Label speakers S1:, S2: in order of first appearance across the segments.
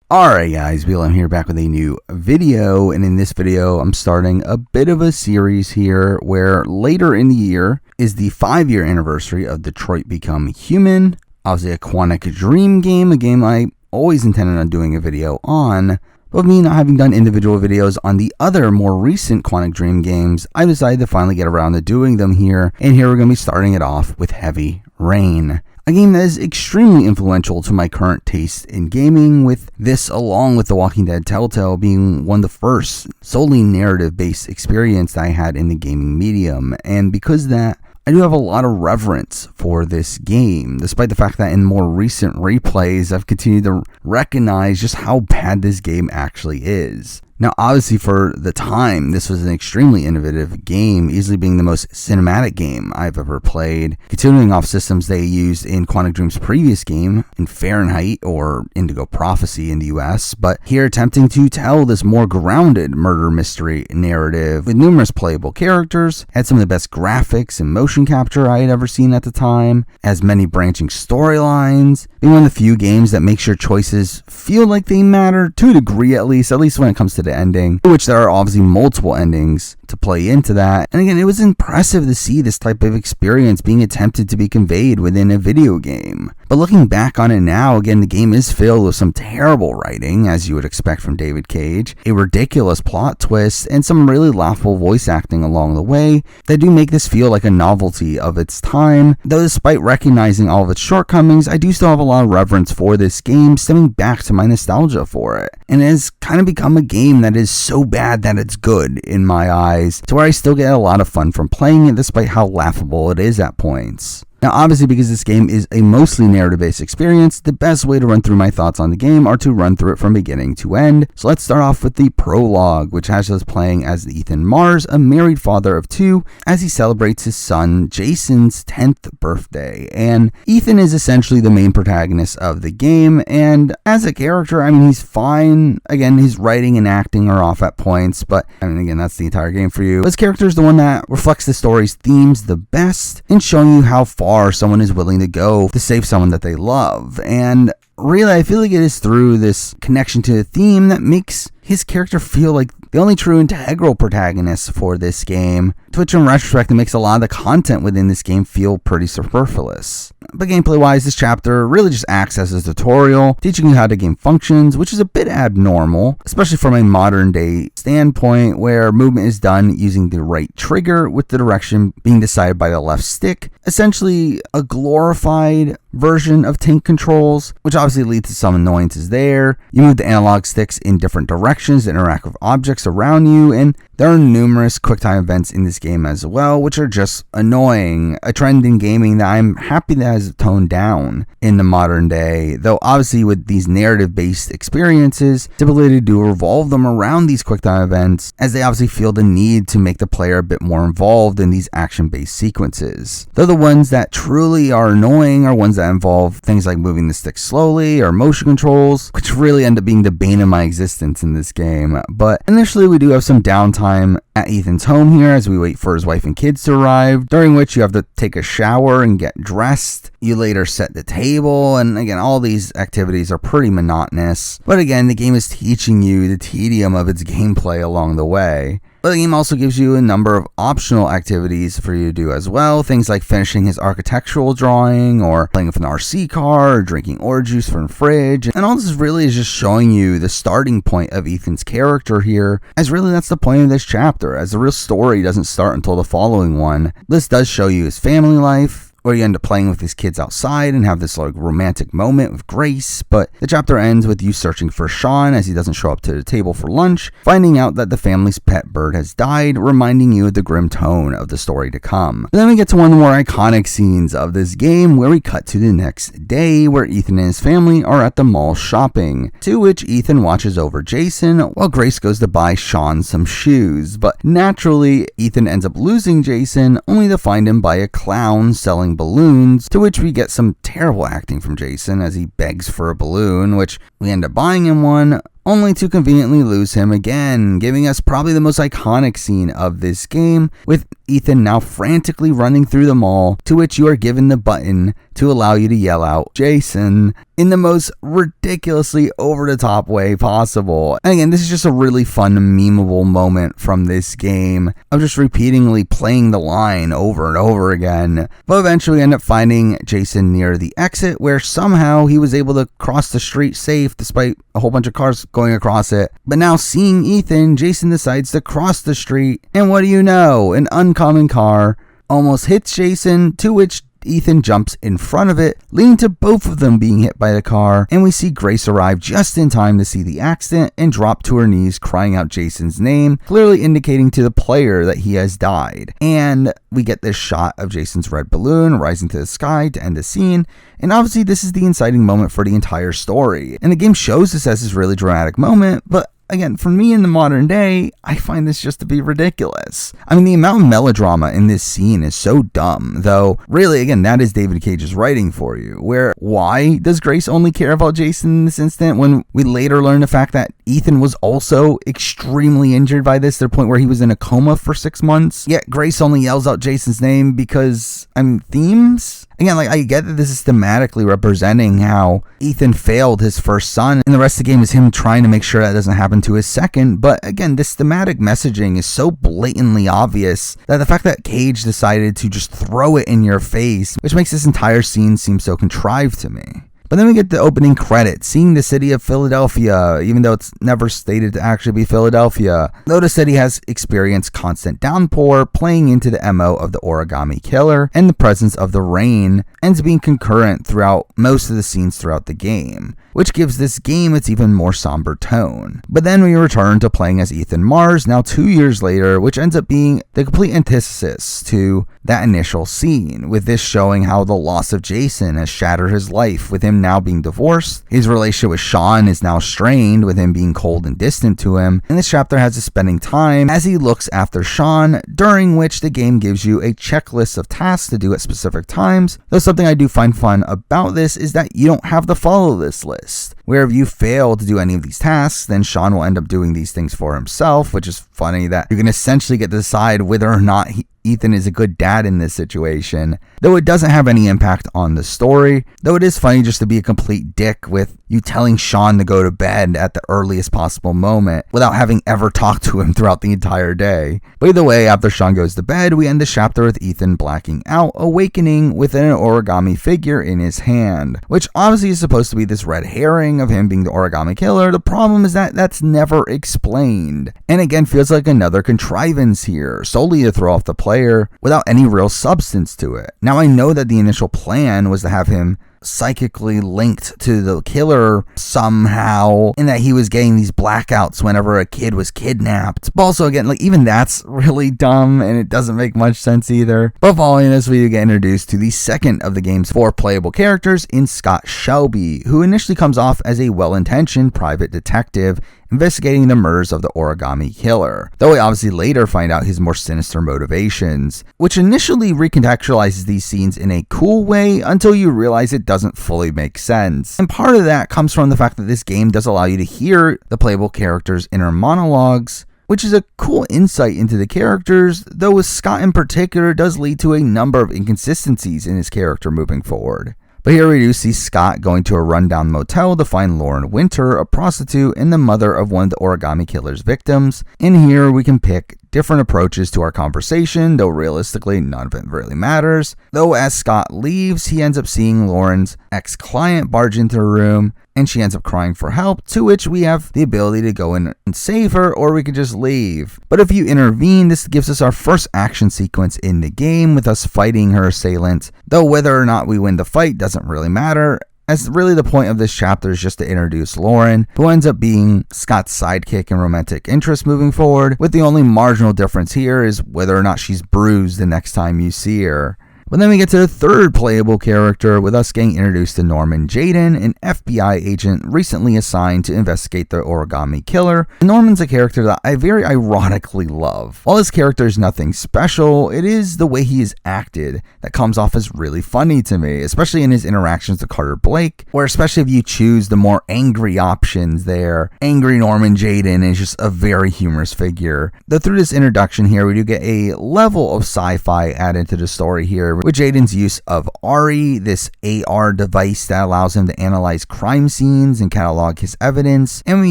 S1: Alright guys, I'm here back with a new video, and in this video I'm starting a bit of a series here where later in the year is the 5-year anniversary of Detroit Become Human, obviously a Quantic Dream game, a game I always intended on doing a video on, but with me not having done individual videos on the other more recent Quantic Dream games, I decided to finally get around to doing them here, and here we're going to be starting it off with Heavy Rain. A game that is extremely influential to my current taste in gaming, with this along with The Walking Dead Telltale being one of the first solely narrative-based experience that I had in the gaming medium, and because of that, I do have a lot of reverence for this game, despite the fact that in more recent replays I've continued to recognize just how bad this game actually is. Now, obviously for the time, this was an extremely innovative game, easily being the most cinematic game I've ever played, continuing off systems they used in Quantic Dream's previous game, in Fahrenheit or Indigo Prophecy in the US, but here attempting to tell this more grounded murder mystery narrative with numerous playable characters, had some of the best graphics and motion capture I had ever seen at the time, has many branching storylines, being one of the few games that makes your choices feel like they matter, to a degree at least when it comes to the ending, which there are obviously multiple endings to play into that. And again, it was impressive to see this type of experience being attempted to be conveyed within a video game. But looking back on it now, again, the game is filled with some terrible writing, as you would expect from David Cage, a ridiculous plot twist, and some really laughable voice acting along the way that do make this feel like a novelty of its time. Though despite recognizing all of its shortcomings, I do still have a lot of reverence for this game, stemming back to my nostalgia for it. And it has kind of become a game that is so bad that it's good in my eyes, to where I still get a lot of fun from playing it despite how laughable it is at points. Now, obviously, because this game is a mostly narrative-based experience, the best way to run through my thoughts on the game are to run through it from beginning to end. So let's start off with the prologue, which has us playing as Ethan Mars, a married father of 2, as he celebrates his son Jason's 10th birthday. And Ethan is essentially the main protagonist of the game, and as a character, I mean, he's fine. Again, his writing and acting are off at points, but I mean, again, that's the entire game for you. But his character is the one that reflects the story's themes the best in showing you how far someone is willing to go to save someone that they love. And really, I feel like it is through this connection to the theme that makes his character feel like the only true integral protagonist for this game, to which in retrospect it makes a lot of the content within this game feel pretty superfluous. But gameplay wise, this chapter really just acts as a tutorial, teaching you how the game functions, which is a bit abnormal, especially from a modern day standpoint where movement is done using the right trigger with the direction being decided by the left stick, essentially a glorified version of tank controls, which obviously leads to some annoyances there. You move the analog sticks in different directions to interact with objects around you, and there are numerous QuickTime events in this game as well, which are just annoying, a trend in gaming that I'm happy that has toned down in the modern day, though obviously with these narrative-based experiences, typically they do revolve them around these QuickTime events, as they obviously feel the need to make the player a bit more involved in these action-based sequences. Though the ones that truly are annoying are ones that involve things like moving the stick slowly or motion controls, which really end up being the bane of my existence in this game. But initially we do have some downtime at Ethan's home here as we wait for his wife and kids to arrive, during which you have to take a shower and get dressed. You later set the table, and again, all these activities are pretty monotonous. But again, the game is teaching you the tedium of its gameplay along the way. But the game also gives you a number of optional activities for you to do as well, things like finishing his architectural drawing, or playing with an RC car, or drinking orange juice from the fridge. And all this really is just showing you the starting point of Ethan's character here, as really that's the point of this chapter, as the real story doesn't start until the following one. This does show you his family life, where you end up playing with his kids outside and have this like romantic moment with Grace, but the chapter ends with you searching for Sean as he doesn't show up to the table for lunch, finding out that the family's pet bird has died, reminding you of the grim tone of the story to come. But then we get to one of the more iconic scenes of this game, where we cut to the next day, where Ethan and his family are at the mall shopping, to which Ethan watches over Jason while Grace goes to buy Sean some shoes. But naturally, Ethan ends up losing Jason, only to find him by a clown selling balloons, to which we get some terrible acting from Jason as he begs for a balloon, which we end up buying him one, only to conveniently lose him again, giving us probably the most iconic scene of this game, with Ethan now frantically running through the mall, to which you are given the button to allow you to yell out Jason in the most ridiculously over-the-top way possible. And again, this is just a really fun, memeable moment from this game of just repeatedly playing the line over and over again. But eventually we end up finding Jason near the exit, where somehow he was able to cross the street safe despite a whole bunch of cars going across it. But now seeing Ethan, Jason decides to cross the street, and what do you know? An oncoming car almost hits Jason, to which Ethan jumps in front of it, leading to both of them being hit by the car, and we see Grace arrive just in time to see the accident and drop to her knees crying out Jason's name, clearly indicating to the player that he has died. And we get this shot of Jason's red balloon rising to the sky to end the scene, and obviously this is the inciting moment for the entire story. And the game shows this as this really dramatic moment, but again, for me in the modern day, I find this just to be ridiculous. I mean, the amount of melodrama in this scene is so dumb, though really, again, that is David Cage's writing for you, where why does Grace only care about Jason in this instant when we later learn the fact that Ethan was also extremely injured by this to the point where he was in a coma for 6 months, yet Grace only yells out Jason's name because, themes? Again, I get that this is thematically representing how Ethan failed his first son, and the rest of the game is him trying to make sure that doesn't happen to his second, but again, this thematic messaging is so blatantly obvious that the fact that Cage decided to just throw it in your face, which makes this entire scene seem so contrived to me. But then we get the opening credits, seeing the city of Philadelphia, even though it's never stated to actually be Philadelphia. Though the city has experienced constant downpour, playing into the MO of the origami killer, and the presence of the rain ends being concurrent throughout most of the scenes throughout the game, which gives this game its even more somber tone. But then we return to playing as Ethan Mars, now 2 years later, which ends up being the complete antithesis to that initial scene, with this showing how the loss of Jason has shattered his life, with him now being divorced. His relationship with Sean is now strained, with him being cold and distant to him, and this chapter has us spending time as he looks after Sean, during which the game gives you a checklist of tasks to do at specific times. Though something I do find fun about this is that you don't have to follow this list, where if you fail to do any of these tasks, then Sean will end up doing these things for himself, which is funny that you can essentially get to decide whether or not Ethan is a good dad in this situation, though it doesn't have any impact on the story, though it is funny just to be a complete dick with you telling Sean to go to bed at the earliest possible moment without having ever talked to him throughout the entire day. But either way, after Sean goes to bed, we end the chapter with Ethan blacking out, awakening with an origami figure in his hand, which obviously is supposed to be this red herring of him being the origami killer. The problem is that that's never explained, and again feels like another contrivance here, solely to throw off the player without any real substance to it. Now, I know that the initial plan was to have him psychically linked to the killer somehow, and that he was getting these blackouts whenever a kid was kidnapped. But also, again, even that's really dumb, and it doesn't make much sense either. But following this, we get introduced to the second of the game's 4 playable characters in Scott Shelby, who initially comes off as a well-intentioned private detective investigating the murders of the origami killer, though we obviously later find out his more sinister motivations, which initially recontextualizes these scenes in a cool way until you realize it doesn't fully make sense. And part of that comes from the fact that this game does allow you to hear the playable characters' inner monologues, which is a cool insight into the characters, though with Scott in particular does lead to a number of inconsistencies in his character moving forward. But here we do see Scott going to a rundown motel to find Lauren Winter, a prostitute and the mother of one of the origami killer's victims. In here we can pick different approaches to our conversation, though realistically none of it really matters. Though as Scott leaves, he ends up seeing Lauren's ex-client barge into her room, and she ends up crying for help, to which we have the ability to go in and save her, or we could just leave. But if you intervene, this gives us our first action sequence in the game, with us fighting her assailant, though whether or not we win the fight doesn't really matter, as really the point of this chapter is just to introduce Lauren, who ends up being Scott's sidekick and romantic interest moving forward, with the only marginal difference here is whether or not she's bruised the next time you see her. But then we get to the third playable character, with us getting introduced to Norman Jayden, an FBI agent recently assigned to investigate the origami killer. And Norman's a character that I very ironically love. While his character is nothing special, it is the way he is acted that comes off as really funny to me, especially in his interactions with Carter Blake, where especially if you choose the more angry options there, angry Norman Jayden is just a very humorous figure. Though through this introduction here, we do get a level of sci-fi added to the story here, with Jayden's use of ARI, this AR device that allows him to analyze crime scenes and catalog his evidence, and we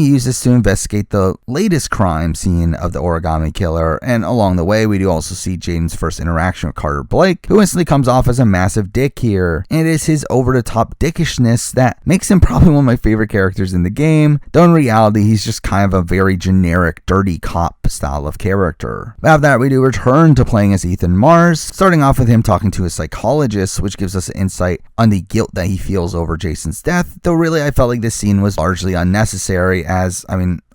S1: use this to investigate the latest crime scene of the origami killer. And along the way, we do also see Jayden's first interaction with Carter Blake, who instantly comes off as a massive dick here, and it is his over-the-top dickishness that makes him probably one of my favorite characters in the game, though in reality he's just kind of a very generic dirty cop style of character. But after that, we do return to playing as Ethan Mars, starting off with him talking to a psychologist, which gives us an insight on the guilt that he feels over Jason's death, though really I felt like this scene was largely unnecessary, as,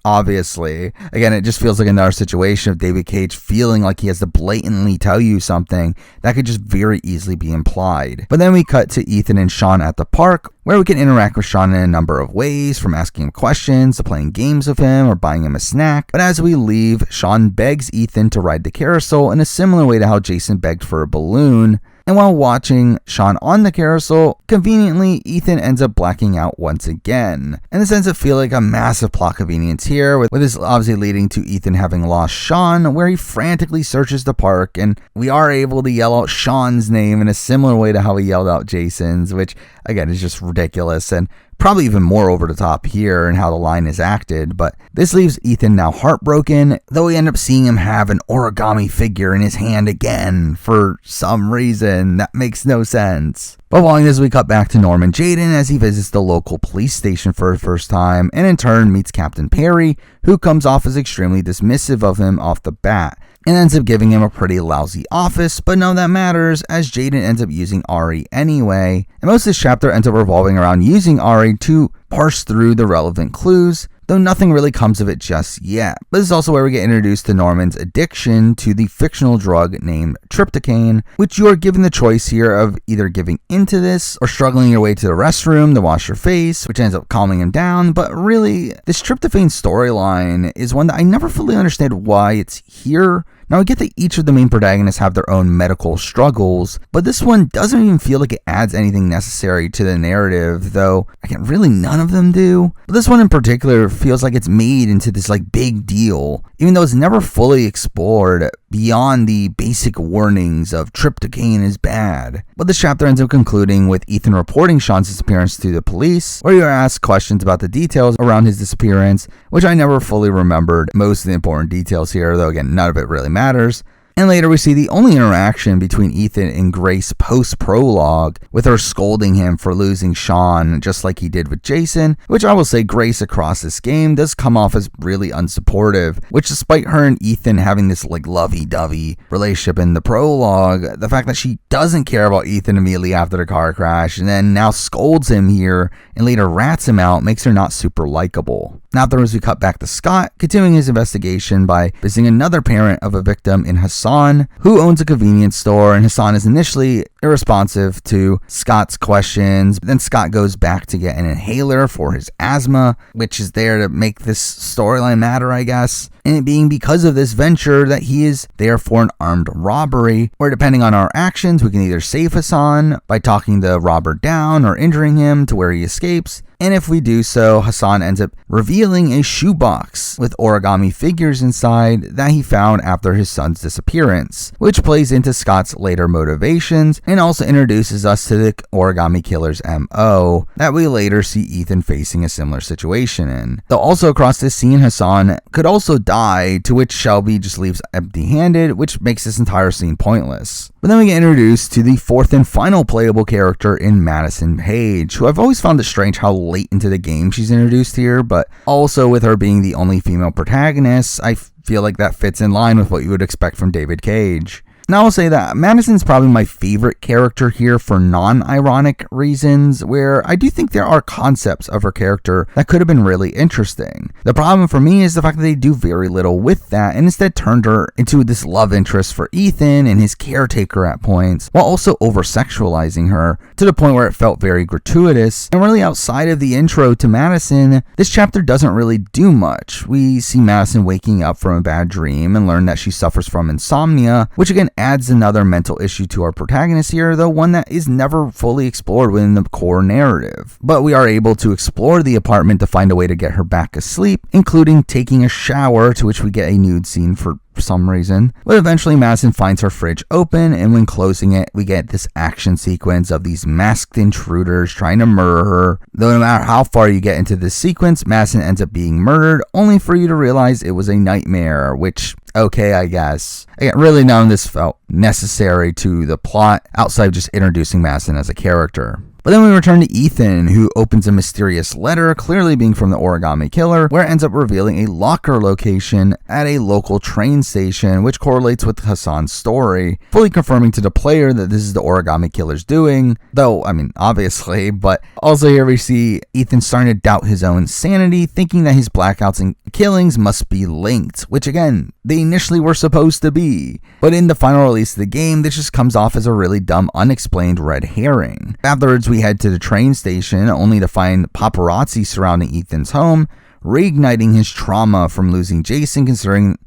S1: obviously, again, it just feels like another situation of David Cage feeling like he has to blatantly tell you something that could just very easily be implied. But then we cut to Ethan and Sean at the park, where we can interact with Sean in a number of ways, from asking him questions to playing games with him or buying him a snack. But as we leave, Sean begs Ethan to ride the carousel in a similar way to how Jason begged for a balloon. And while watching Sean on the carousel, conveniently, Ethan ends up blacking out once again. And this ends up feeling like a massive plot convenience here, with this obviously leading to Ethan having lost Sean, where he frantically searches the park, and we are able to yell out Sean's name in a similar way to how he yelled out Jason's, which again is just ridiculous and probably even more over the top here in how the line is acted. But this leaves Ethan now heartbroken, though we end up seeing him have an origami figure in his hand again for some reason that makes no sense. But following this, we cut back to Norman Jayden as he visits the local police station for the first time, and in turn meets Captain Perry, who comes off as extremely dismissive of him off the bat, and ends up giving him a pretty lousy office, but none of that matters as Jayden ends up using ARI anyway, and most of this chapter ends up revolving around using ARI to parse through the relevant clues, though nothing really comes of it just yet. But this is also where we get introduced to Norman's addiction to the fictional drug named tryptophan, which you are given the choice here of either giving into this or struggling your way to the restroom to wash your face, which ends up calming him down. But really, this tryptophan storyline is one that I never fully understand why it's here. Now, I get that each of the main protagonists have their own medical struggles, but this one doesn't even feel like it adds anything necessary to the narrative, though again, really none of them do. But this one in particular feels like it's made into this big deal, even though it's never fully explored beyond the basic warnings of tryptophan is bad. But this chapter ends up concluding with Ethan reporting Sean's disappearance to the police, where you are asked questions about the details around his disappearance, which I never fully remembered most of the important details here, though again, none of it really matters. And later we see the only interaction between Ethan and Grace post-prologue, with her scolding him for losing Sean just like he did with Jason, which I will say Grace across this game does come off as really unsupportive, which despite her and Ethan having this lovey-dovey relationship in the prologue, the fact that she doesn't care about Ethan immediately after the car crash and then now scolds him here and later rats him out makes her not super likable. Now afterwards we cut back to Scott, continuing his investigation by visiting another parent of a victim in Hassan, who owns a convenience store, and Hassan is initially irresponsive to Scott's questions, but then Scott goes back to get an inhaler for his asthma, which is there to make this storyline matter, I guess. And it being because of this venture that he is there for an armed robbery, where depending on our actions, we can either save Hassan by talking the robber down or injuring him to where he escapes. And if we do so, Hassan ends up revealing a shoebox with origami figures inside that he found after his son's disappearance, which plays into Scott's later motivations and also introduces us to the origami killer's MO that we later see Ethan facing a similar situation in. Though also across this scene, Hassan could also die, to which Shelby just leaves empty-handed, which makes this entire scene pointless. But then we get introduced to the fourth and final playable character in Madison Page, who I've always found it strange how late into the game she's introduced here, but also with her being the only female protagonist, I feel like that fits in line with what you would expect from David Cage. Now I'll say that Madison's probably my favorite character here for non-ironic reasons, where I do think there are concepts of her character that could have been really interesting. The problem for me is the fact that they do very little with that and instead turned her into this love interest for Ethan and his caretaker at points, while also over-sexualizing her to the point where it felt very gratuitous. And really outside of the intro to Madison, this chapter doesn't really do much. We see Madison waking up from a bad dream and learn that she suffers from insomnia, which again adds another mental issue to our protagonist here, though one that is never fully explored within the core narrative. But we are able to explore the apartment to find a way to get her back asleep, including taking a shower, to which we get a nude scene for some reason. But eventually Madison finds her fridge open, and when closing it, we get this action sequence of these masked intruders trying to murder her. Though no matter how far you get into this sequence, Madison ends up being murdered, only for you to realize it was a nightmare, which, okay, I guess. Again, really none of this felt necessary to the plot, outside of just introducing Madison as a character. But then we return to Ethan, who opens a mysterious letter, clearly being from the Origami Killer, where it ends up revealing a locker location at a local train station, which correlates with Hassan's story, fully confirming to the player that this is the Origami Killer's doing, though, I mean, obviously, but also here we see Ethan starting to doubt his own sanity, thinking that his blackouts and killings must be linked, which again, they initially were supposed to be. But in the final release of the game, this just comes off as a really dumb, unexplained red herring. Afterwards, we head to the train station, only to find paparazzi surrounding Ethan's home, reigniting his trauma from losing Jason, considering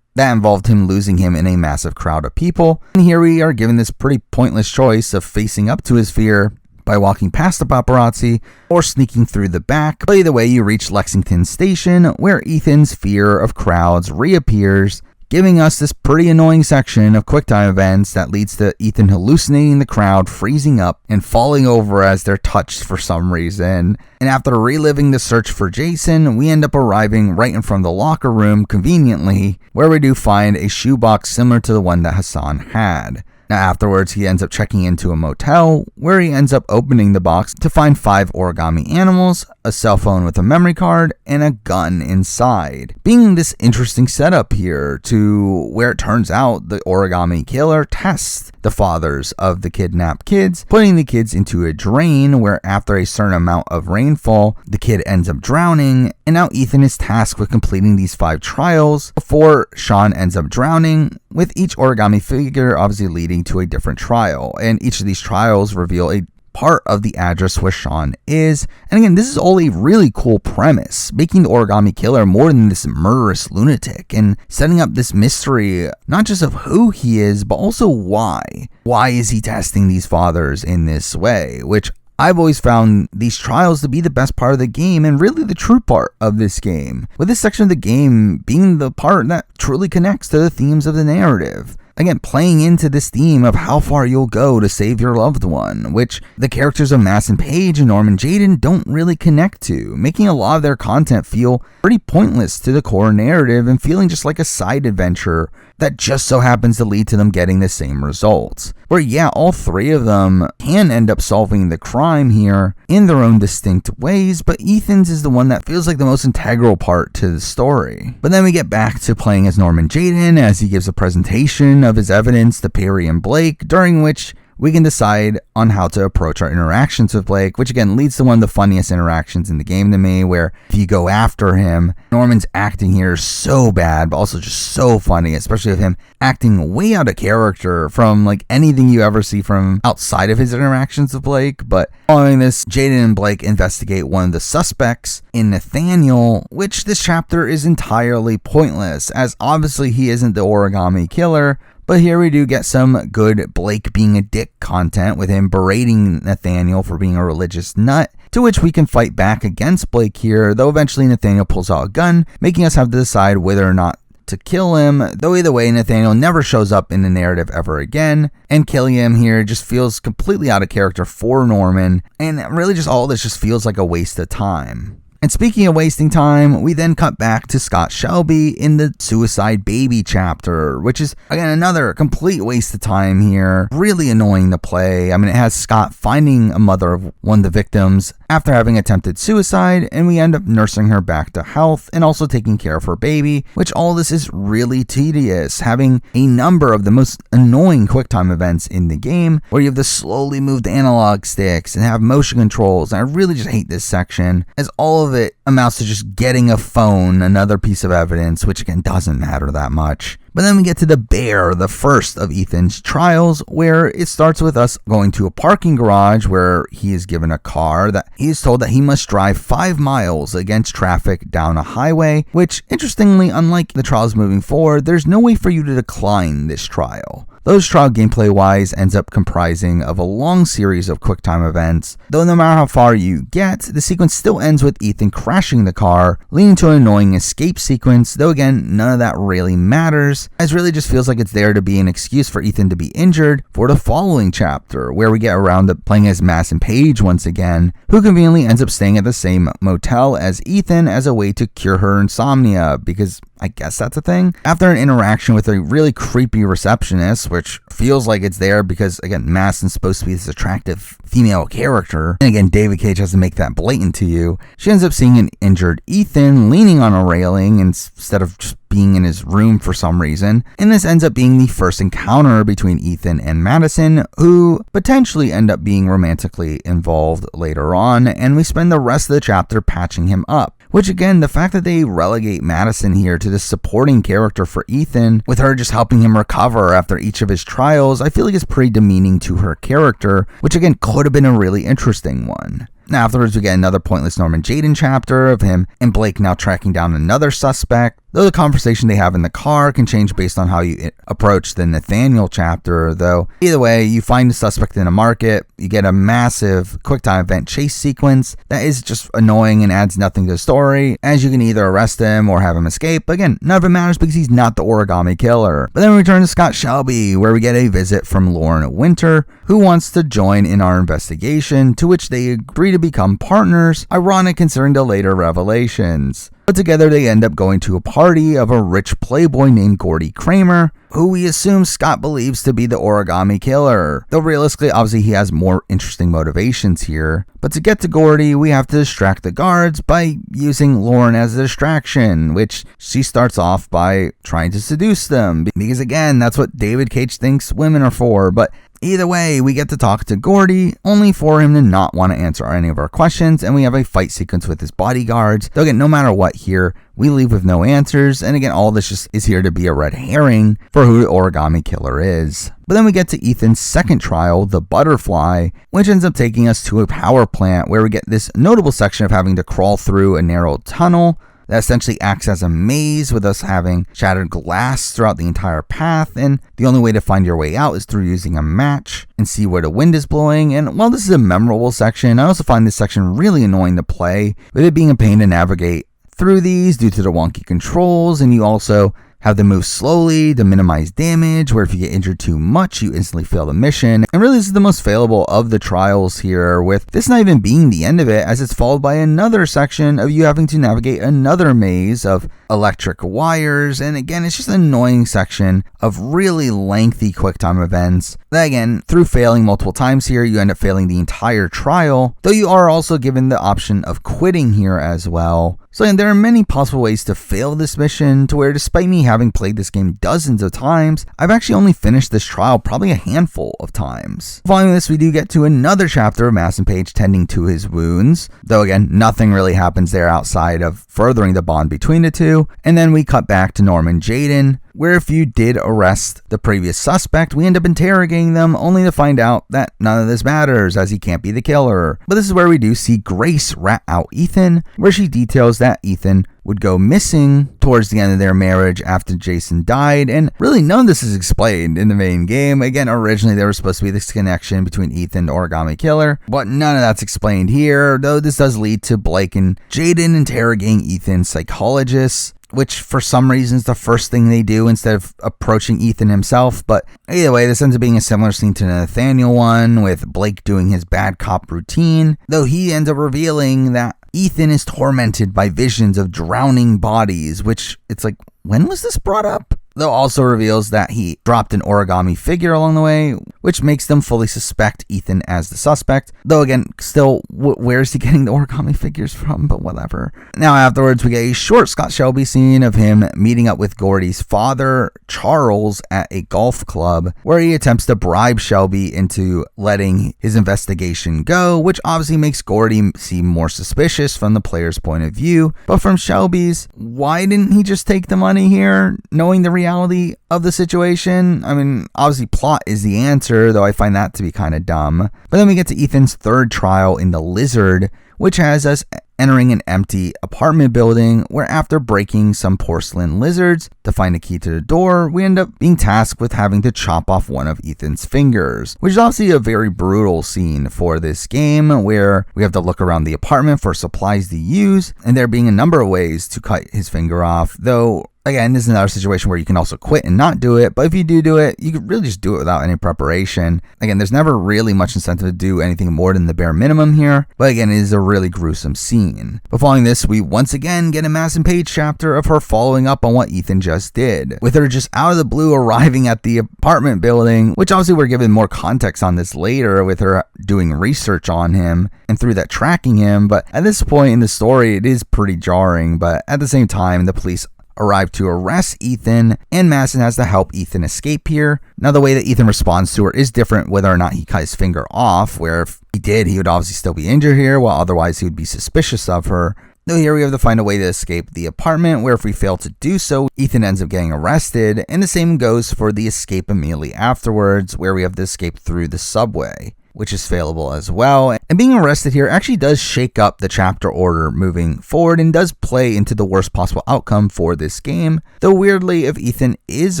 S1: that involved him losing him in a massive crowd of people. And here we are given this pretty pointless choice of facing up to his fear by walking past the paparazzi or sneaking through the back. But either way, you reach Lexington Station, where Ethan's fear of crowds reappears, giving us this pretty annoying section of QuickTime events that leads to Ethan hallucinating the crowd, freezing up, and falling over as they're touched for some reason. And after reliving the search for Jason, we end up arriving right in front of the locker room, conveniently, where we do find a shoebox similar to the one that Hassan had. Now afterwards, he ends up checking into a motel, where he ends up opening the box to find 5 origami animals, a cell phone with a memory card, and a gun inside. Being this interesting setup here to where it turns out the Origami Killer tests the fathers of the kidnapped kids, putting the kids into a drain where after a certain amount of rainfall, the kid ends up drowning, and now Ethan is tasked with completing these 5 trials before Sean ends up drowning, with each origami figure obviously leading to a different trial, and each of these trials reveal a part of the address where Sean is. And again, this is all a really cool premise, making the Origami Killer more than this murderous lunatic and setting up this mystery, not just of who he is, but also why. Why is he testing these fathers in this way? Which I've always found these trials to be the best part of the game and really the true part of this game, with this section of the game being the part that truly connects to the themes of the narrative. Again, playing into this theme of how far you'll go to save your loved one, which the characters of Madison Paige and Norman Jayden don't really connect to, making a lot of their content feel pretty pointless to the core narrative and feeling just like a side adventure that just so happens to lead to them getting the same results. Where yeah, all 3 of them can end up solving the crime here in their own distinct ways, but Ethan's is the one that feels like the most integral part to the story. But then we get back to playing as Norman Jayden as he gives a presentation of his evidence to Perry and Blake, during which we can decide on how to approach our interactions with Blake, which again leads to one of the funniest interactions in the game to me, where if you go after him, Norman's acting here is so bad, but also just so funny, especially with him acting way out of character from like anything you ever see from outside of his interactions with Blake. But following this, Jayden and Blake investigate one of the suspects in Nathaniel, which this chapter is entirely pointless, as obviously he isn't the Origami Killer. But here we do get some good Blake being a dick content, with him berating Nathaniel for being a religious nut, to which we can fight back against Blake here, though eventually Nathaniel pulls out a gun, making us have to decide whether or not to kill him, though either way Nathaniel never shows up in the narrative ever again, and killing him here just feels completely out of character for Norman, and really just all this just feels like a waste of time. And speaking of wasting time, we then cut back to Scott Shelby in the Suicide Baby chapter, which is, again, another complete waste of time here. Really annoying to play. I mean, it has Scott finding a mother of one of the victims after having attempted suicide, and we end up nursing her back to health and also taking care of her baby, which all this is really tedious, having a number of the most annoying QuickTime events in the game, where you have the slowly moved analog sticks and have motion controls, and I really just hate this section, as all of it amounts to just getting a phone, another piece of evidence, which again doesn't matter that much. But then we get to the bear, the first of Ethan's trials, where it starts with us going to a parking garage where he is given a car that he is told that he must drive 5 miles against traffic down a highway, which, interestingly, unlike the trials moving forward, there's no way for you to decline this trial. Those trial gameplay-wise ends up comprising of a long series of QuickTime events, though no matter how far you get, the sequence still ends with Ethan crashing the car, leading to an annoying escape sequence, though again, none of that really matters, as really just feels like it's there to be an excuse for Ethan to be injured for the following chapter, where we get around to playing as Madison Paige once again, who conveniently ends up staying at the same motel as Ethan as a way to cure her insomnia, because I guess that's a thing. After an interaction with a really creepy receptionist, which feels like it's there because, again, Madison's supposed to be this attractive female character, and again, David Cage has to make that blatant to you, she ends up seeing an injured Ethan leaning on a railing instead of just being in his room for some reason, and this ends up being the first encounter between Ethan and Madison, who potentially end up being romantically involved later on, and we spend the rest of the chapter patching him up. Which again, the fact that they relegate Madison here to this supporting character for Ethan, with her just helping him recover after each of his trials, I feel like is pretty demeaning to her character, which again could have been a really interesting one. Now afterwards we get another pointless Norman Jayden chapter of him and Blake now tracking down another suspect, though the conversation they have in the car can change based on how you approach the Nathaniel chapter, though either way, you find the suspect in a market, you get a massive QuickTime event chase sequence that is just annoying and adds nothing to the story, as you can either arrest him or have him escape. Again, none of it matters because he's not the origami killer. But then we return to Scott Shelby, where we get a visit from Lauren Winter, who wants to join in our investigation, to which they agree to become partners, ironic considering the later revelations. But together they end up going to a party of a rich playboy named Gordy Kramer, who we assume Scott believes to be the origami killer, though realistically obviously he has more interesting motivations here. But to get to Gordy, we have to distract the guards by using Lauren as a distraction, which she starts off by trying to seduce them, because again, that's what David Cage thinks women are for. But either way, we get to talk to Gordy, only for him to not want to answer any of our questions, and we have a fight sequence with his bodyguards. Though again, no matter what here, we leave with no answers, and again, all this just is here to be a red herring for who the origami killer is. But then we get to Ethan's second trial, the Butterfly, which ends up taking us to a power plant where we get this notable section of having to crawl through a narrow tunnel that essentially acts as a maze, with us having shattered glass throughout the entire path, and the only way to find your way out is through using a match and see where the wind is blowing. And while this is a memorable section, I also find this section really annoying to play, with it being a pain to navigate through these due to the wonky controls, and you also have to move slowly to minimize damage, where if you get injured too much, you instantly fail the mission. And really, this is the most failable of the trials here, with this not even being the end of it, as it's followed by another section of you having to navigate another maze of electric wires. And again, it's just an annoying section of really lengthy QuickTime events that, again, through failing multiple times here, you end up failing the entire trial, though you are also given the option of quitting here as well. So again, there are many possible ways to fail this mission, to where despite me having played this game dozens of times, I've actually only finished this trial probably a handful of times. Following this, we do get to another chapter of Madison Paige tending to his wounds, though again, nothing really happens there outside of furthering the bond between the two. And then we cut back to Norman Jayden, where if you did arrest the previous suspect, we end up interrogating them, only to find out that none of this matters, as he can't be the killer. But this is where we do see Grace rat out Ethan, where she details that Ethan would go missing towards the end of their marriage after Jason died, and really none of this is explained in the main game. Again, originally there was supposed to be this connection between Ethan and the origami killer, but none of that's explained here, though this does lead to Blake and Jayden interrogating Ethan's psychologist, which for some reason is the first thing they do instead of approaching Ethan himself. But either way, this ends up being a similar scene to the Nathaniel one, with Blake doing his bad cop routine, though he ends up revealing that Ethan is tormented by visions of drowning bodies, which it's like, when was this brought up? Though also reveals that he dropped an origami figure along the way, which makes them fully suspect Ethan as the suspect. Though again, still, where is he getting the origami figures from? But whatever. Now afterwards, we get a short Scott Shelby scene of him meeting up with Gordy's father, Charles, at a golf club, where he attempts to bribe Shelby into letting his investigation go, which obviously makes Gordy seem more suspicious from the player's point of view. But from Shelby's, why didn't he just take the money here, knowing the reality of the situation? I mean, obviously plot is the answer, though I find that to be kind of dumb. But then we get to Ethan's third trial in the Lizard, which has us entering an empty apartment building where, after breaking some porcelain lizards to find a key to the door, we end up being tasked with having to chop off one of Ethan's fingers, which is obviously a very brutal scene for this game, where we have to look around the apartment for supplies to use, and there being a number of ways to cut his finger off, though again, this is another situation where you can also quit and not do it, but if you do it, you can really just do it without any preparation. Again, there's never really much incentive to do anything more than the bare minimum here, but again, it is a really gruesome scene. But following this, we once again get a Madison Paige chapter of her following up on what Ethan just did, with her just out of the blue arriving at the apartment building, which obviously we're given more context on this later with her doing research on him and through that tracking him, but at this point in the story, it is pretty jarring. But at the same time, the police arrive to arrest Ethan, and Madison has to help Ethan escape here. Now, the way that Ethan responds to her is different whether or not he cut his finger off, where if he did, he would obviously still be injured here, while otherwise he would be suspicious of her. Though here we have to find a way to escape the apartment, where if we fail to do so, Ethan ends up getting arrested, and the same goes for the escape immediately afterwards, where we have to escape through the subway, which is failable as well. And being arrested here actually does shake up the chapter order moving forward and does play into the worst possible outcome for this game. Though weirdly, if Ethan is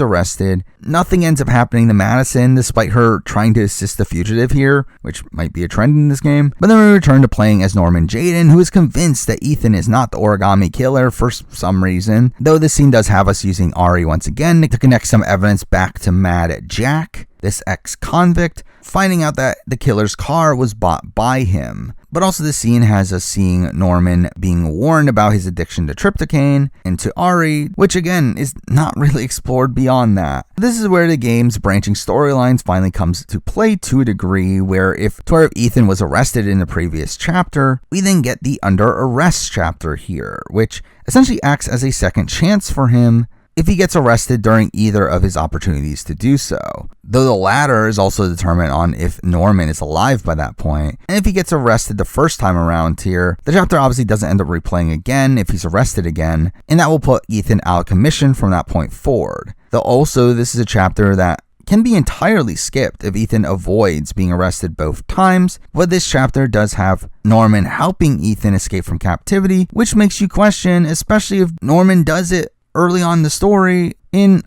S1: arrested, nothing ends up happening to Madison despite her trying to assist the fugitive here, which might be a trend in this game. But then we return to playing as Norman Jayden, who is convinced that Ethan is not the origami killer for some reason, though this scene does have us using Ari once again to connect some evidence back to Mad Jack, this ex-convict, finding out that the killer's car was bought by him. But also the scene has us seeing Norman being warned about his addiction to tryptophan and to Ari, which again is not really explored beyond that. This is where the game's branching storylines finally comes to play to a degree, where if Ethan was arrested in the previous chapter, we then get the under arrest chapter here, which essentially acts as a second chance for him if he gets arrested during either of his opportunities to do so, though the latter is also determined on if Norman is alive by that point. And if he gets arrested the first time around here, the chapter obviously doesn't end up replaying again if he's arrested again, and that will put Ethan out of commission from that point forward. Though also this is a chapter that can be entirely skipped if Ethan avoids being arrested both times, but this chapter does have Norman helping Ethan escape from captivity, which makes you question, especially if Norman does it early on in the story,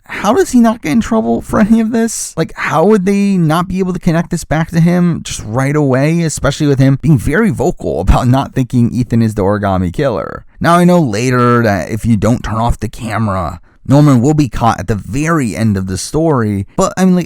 S1: how does he not get in trouble for any of this? Like, how would they not be able to connect this back to him just right away, especially with him being very vocal about not thinking Ethan is the origami killer? Now, I know later that if you don't turn off the camera, Norman will be caught at the very end of the story, but I mean,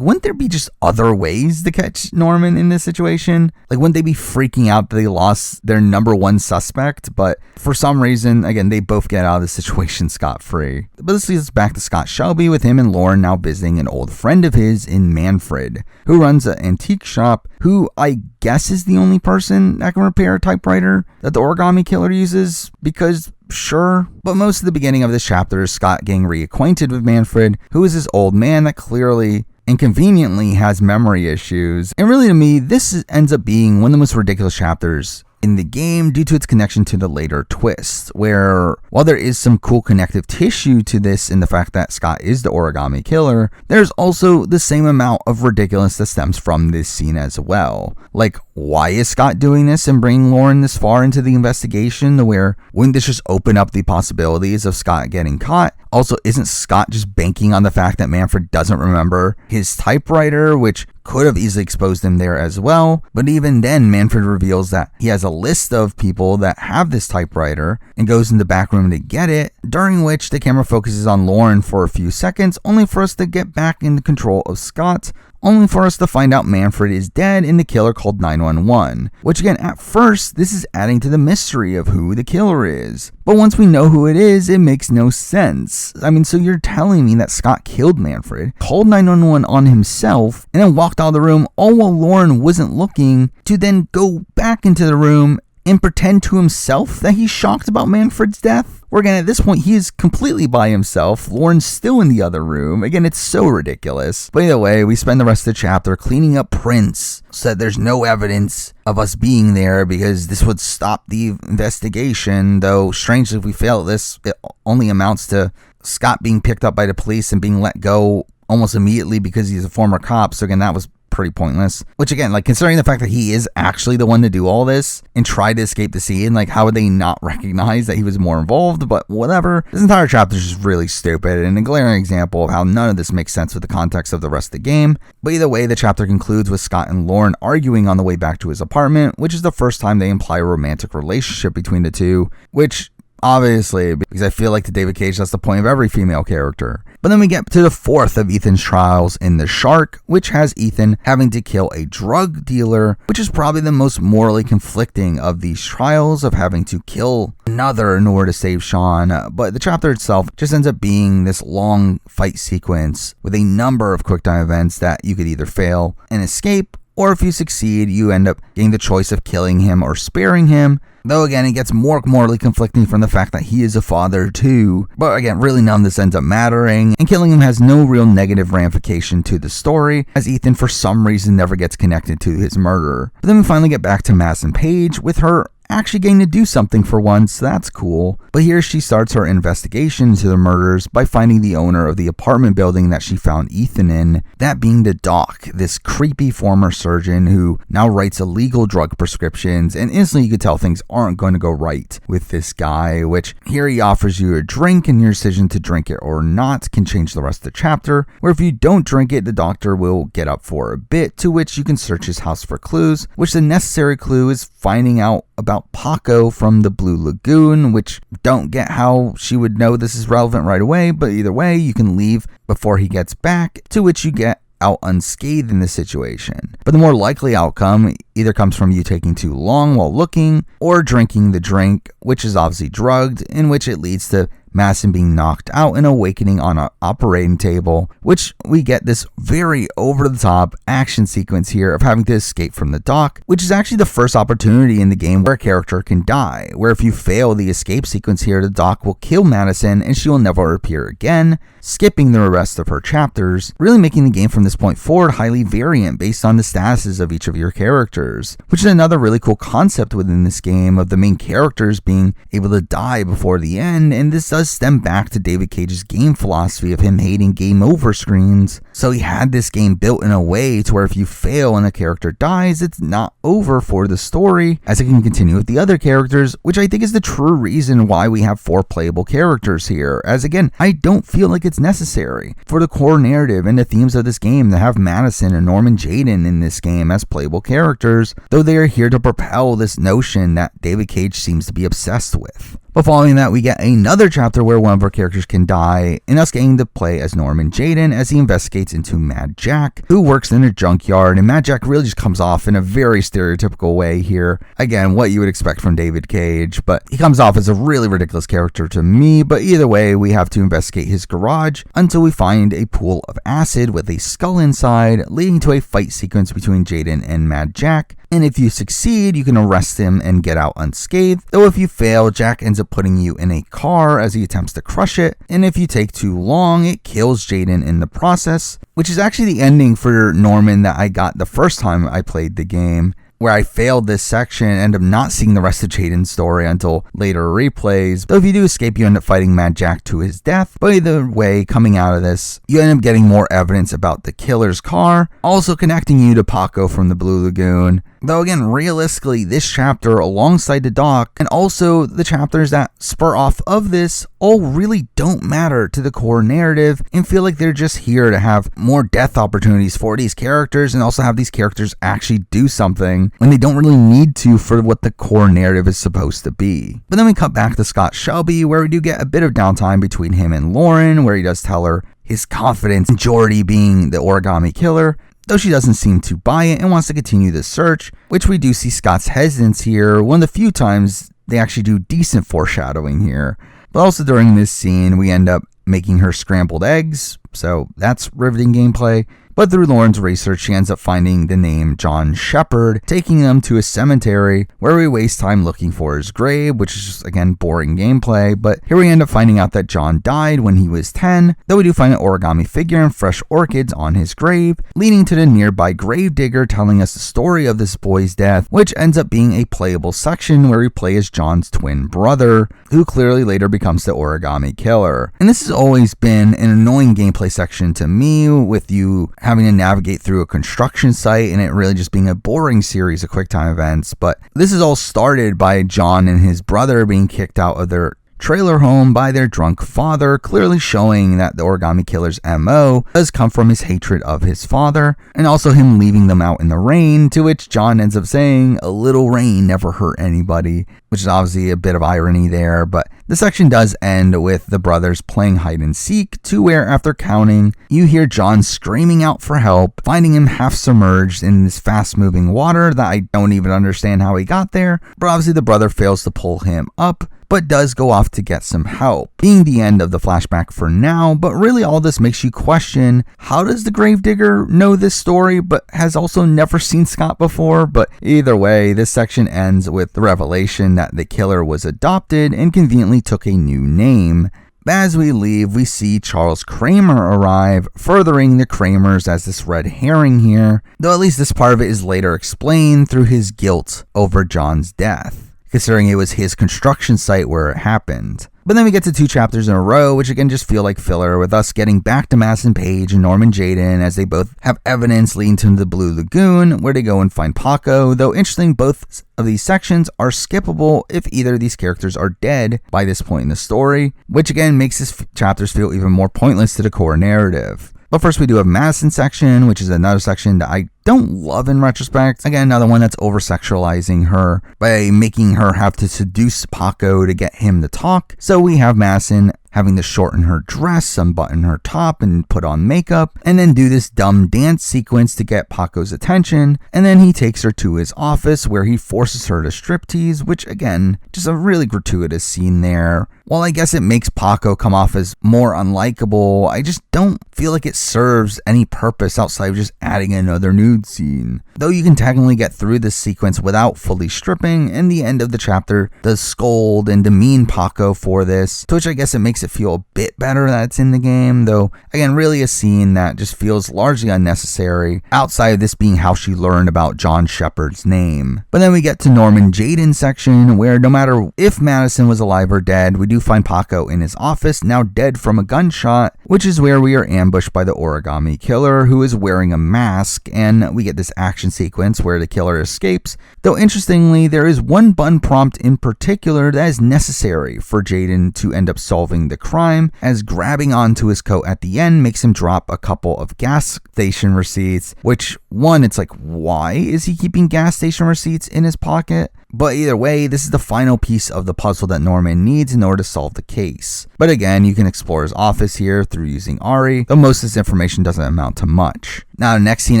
S1: wouldn't there be just other ways to catch Norman in this situation? Like, wouldn't they be freaking out that they lost their number one suspect? But for some reason, again, they both get out of the situation scot-free. But this leads us back to Scott Shelby, with him and Lauren now visiting an old friend of his in Manfred, who runs an antique shop, who I guess is the only person that can repair a typewriter that the origami killer uses, because sure. But most of the beginning of this chapter is Scott getting reacquainted with Manfred, who is this old man that clearly and conveniently has memory issues. And really, to me, this ends up being one of the most ridiculous chapters in the game due to its connection to the later twist, where while there is some cool connective tissue to this in the fact that Scott is the origami killer, there's also the same amount of ridiculous that stems from this scene as well. Like, why is Scott doing this and bringing Lauren this far into the investigation, to where wouldn't this just open up the possibilities of Scott getting caught? Also, isn't Scott just banking on the fact that Manfred doesn't remember his typewriter, which could have easily exposed him there as well? But even then, Manfred reveals that he has a list of people that have this typewriter and goes in the back room to get it, during which the camera focuses on Lauren for a few seconds, only for us to get back into control of Scott, only for us to find out Manfred is dead and the killer called 911, which again, at first, this is adding to the mystery of who the killer is. But once we know who it is, it makes no sense. I mean, so you're telling me that Scott killed Manfred, called 911 on himself, and then walked out of the room all while Lauren wasn't looking, to then go back into the room and pretend to himself that he's shocked about Manfred's death? Where again, at this point, he is completely by himself. Lauren's still in the other room. Again, it's so ridiculous. But either way, we spend the rest of the chapter cleaning up prints so that there's no evidence of us being there, because this would stop the investigation. Though, strangely, if we fail at this, it only amounts to Scott being picked up by the police and being let go almost immediately because he's a former cop. So again, that was pretty pointless. Which again, like, considering the fact that he is actually the one to do all this and try to escape the scene, like, how would they not recognize that he was more involved? But whatever. This entire chapter is just really stupid and a glaring example of how none of this makes sense with the context of the rest of the game. But either way, the chapter concludes with Scott and Lauren arguing on the way back to his apartment, which is the first time they imply a romantic relationship between the two, which obviously, because I feel like to David Cage, that's the point of every female character. But then we get to the fourth of Ethan's trials in The Shark, which has Ethan having to kill a drug dealer, which is probably the most morally conflicting of these trials, of having to kill another in order to save Sean. But the chapter itself just ends up being this long fight sequence with a number of QuickTime events that you could either fail and escape, or if you succeed, you end up getting the choice of killing him or sparing him. Though again, it gets more morally conflicting from the fact that he is a father too. But again, really none of this ends up mattering, and killing him has no real negative ramification to the story, as Ethan for some reason never gets connected to his murderer. But then we finally get back to Madison Paige, with her actually getting to do something for once, so that's cool. But here she starts her investigation into the murders by finding the owner of the apartment building that she found Ethan in, that being the doc, this creepy former surgeon who now writes illegal drug prescriptions, and instantly you could tell things aren't going to go right with this guy, which here he offers you a drink, and your decision to drink it or not can change the rest of the chapter, where if you don't drink it, the doctor will get up for a bit, to which you can search his house for clues, which the necessary clue is finding out about Paco from the Blue Lagoon, which don't get how she would know this is relevant right away, but either way, you can leave before he gets back, to which you get out unscathed in this situation. But the more likely outcome either comes from you taking too long while looking, or drinking the drink, which is obviously drugged, in which it leads to Madison being knocked out and awakening on an operating table, which we get this very over-the-top action sequence here of having to escape from the dock, which is actually the first opportunity in the game where a character can die, where if you fail the escape sequence here, the dock will kill Madison and she will never appear again, skipping the rest of her chapters, really making the game from this point forward highly variant based on the statuses of each of your characters, which is another really cool concept within this game of the main characters being able to die before the end, and this does stem back to David Cage's game philosophy of him hating game over screens. So he had this game built in a way to where if you fail and a character dies, it's not over for the story, as it can continue with the other characters, which I think is the true reason why we have 4 playable characters here, as again, I don't feel like it's necessary for the core narrative and the themes of this game to have Madison and Norman Jayden in this game as playable characters, though they are here to propel this notion that David Cage seems to be obsessed with. But following that, we get another chapter where one of our characters can die, and us getting to play as Norman Jayden as he investigates into Mad Jack, who works in a junkyard, and Mad Jack really just comes off in a very stereotypical way here. Again, what you would expect from David Cage, but he comes off as a really ridiculous character to me. But either way, we have to investigate his garage until we find a pool of acid with a skull inside, leading to a fight sequence between Jayden and Mad Jack. And if you succeed, you can arrest him and get out unscathed, though if you fail, Jack ends up putting you in a car as he attempts to crush it, and if you take too long, it kills Jayden in the process, which is actually the ending for Norman that I got the first time I played the game, where I failed this section and end up not seeing the rest of Jayden's story until later replays. Though if you do escape, you end up fighting Mad Jack to his death. But either way, coming out of this, you end up getting more evidence about the killer's car, also connecting you to Paco from the Blue Lagoon. Though again, realistically, this chapter alongside the doc, and also the chapters that spur off of this, all really don't matter to the core narrative, and feel like they're just here to have more death opportunities for these characters, and also have these characters actually do something when they don't really need to for what the core narrative is supposed to be. But then we cut back to Scott Shelby, where we do get a bit of downtime between him and Lauren, where he does tell her his confidence in Jordy being the origami killer, though she doesn't seem to buy it and wants to continue the search, which we do see Scott's hesitance here, one of the few times they actually do decent foreshadowing here. But also during this scene, we end up making her scrambled eggs, so that's riveting gameplay. But through Lauren's research, she ends up finding the name John Shepard, taking them to a cemetery where we waste time looking for his grave, which is just, again, boring gameplay. But here we end up finding out that John died when he was 10, though we do find an origami figure and fresh orchids on his grave, leading to the nearby gravedigger telling us the story of this boy's death, which ends up being a playable section where we play as John's twin brother, who clearly later becomes the origami killer. And this has always been an annoying gameplay section to me, with you having to navigate through a construction site and it really just being a boring series of quick time events. But this is all started by John and his brother being kicked out of their trailer home by their drunk father, clearly showing that the origami killer's MO does come from his hatred of his father, and also him leaving them out in the rain, to which John ends up saying, "A little rain never hurt anybody," which is obviously a bit of irony there. But the section does end with the brothers playing hide and seek, to where after counting, you hear John screaming out for help, finding him half submerged in this fast moving water that I don't even understand how he got there, but obviously the brother fails to pull him up, but does go off to get some help, being the end of the flashback for now. But really all this makes you question, how does the gravedigger know this story but has also never seen Scott before? But either way, this section ends with the revelation that the killer was adopted and conveniently took a new name. As we leave, we see Charles Kramer arrive, furthering the Kramers as this red herring here, though at least this part of it is later explained through his guilt over John's death, considering it was his construction site where it happened. But then we get to 2 chapters in a row, which again just feel like filler, with us getting back to Madison Paige and Norman Jayden as they both have evidence leading to the Blue Lagoon, where they go and find Paco, though interesting, both of these sections are skippable if either of these characters are dead by this point in the story, which again makes these chapters feel even more pointless to the core narrative. But first we do have Madison section, which is another section that I don't love in retrospect. Again, another one that's over-sexualizing her by making her have to seduce Paco to get him to talk. So we have Madison having to shorten her dress, unbutton her top, and put on makeup, and then do this dumb dance sequence to get Paco's attention, and then he takes her to his office where he forces her to striptease, which again, just a really gratuitous scene there. While I guess it makes Paco come off as more unlikable, I just don't feel like it serves any purpose outside of just adding another nude scene. Though you can technically get through this sequence without fully stripping, and the end of the chapter does scold and demean Paco for this, to which I guess it makes it feel a bit better that it's in the game, though again really a scene that just feels largely unnecessary, outside of this being how she learned about John Shepard's name. But then we get to Norman Jayden section, where no matter if Madison was alive or dead, we do find Paco in his office, now dead from a gunshot, which is where we are ambushed by the origami killer, who is wearing a mask, and we get this action sequence where the killer escapes, though interestingly there is one button prompt in particular that is necessary for Jayden to end up solving the crime, as grabbing onto his coat at the end makes him drop a couple of gas station receipts, which one, it's like, why is he keeping gas station receipts in his pocket? But either way, this is the final piece of the puzzle that Norman needs in order to solve the case. But again, you can explore his office here through using Ari, though most of this information doesn't amount to much. Now, the next scene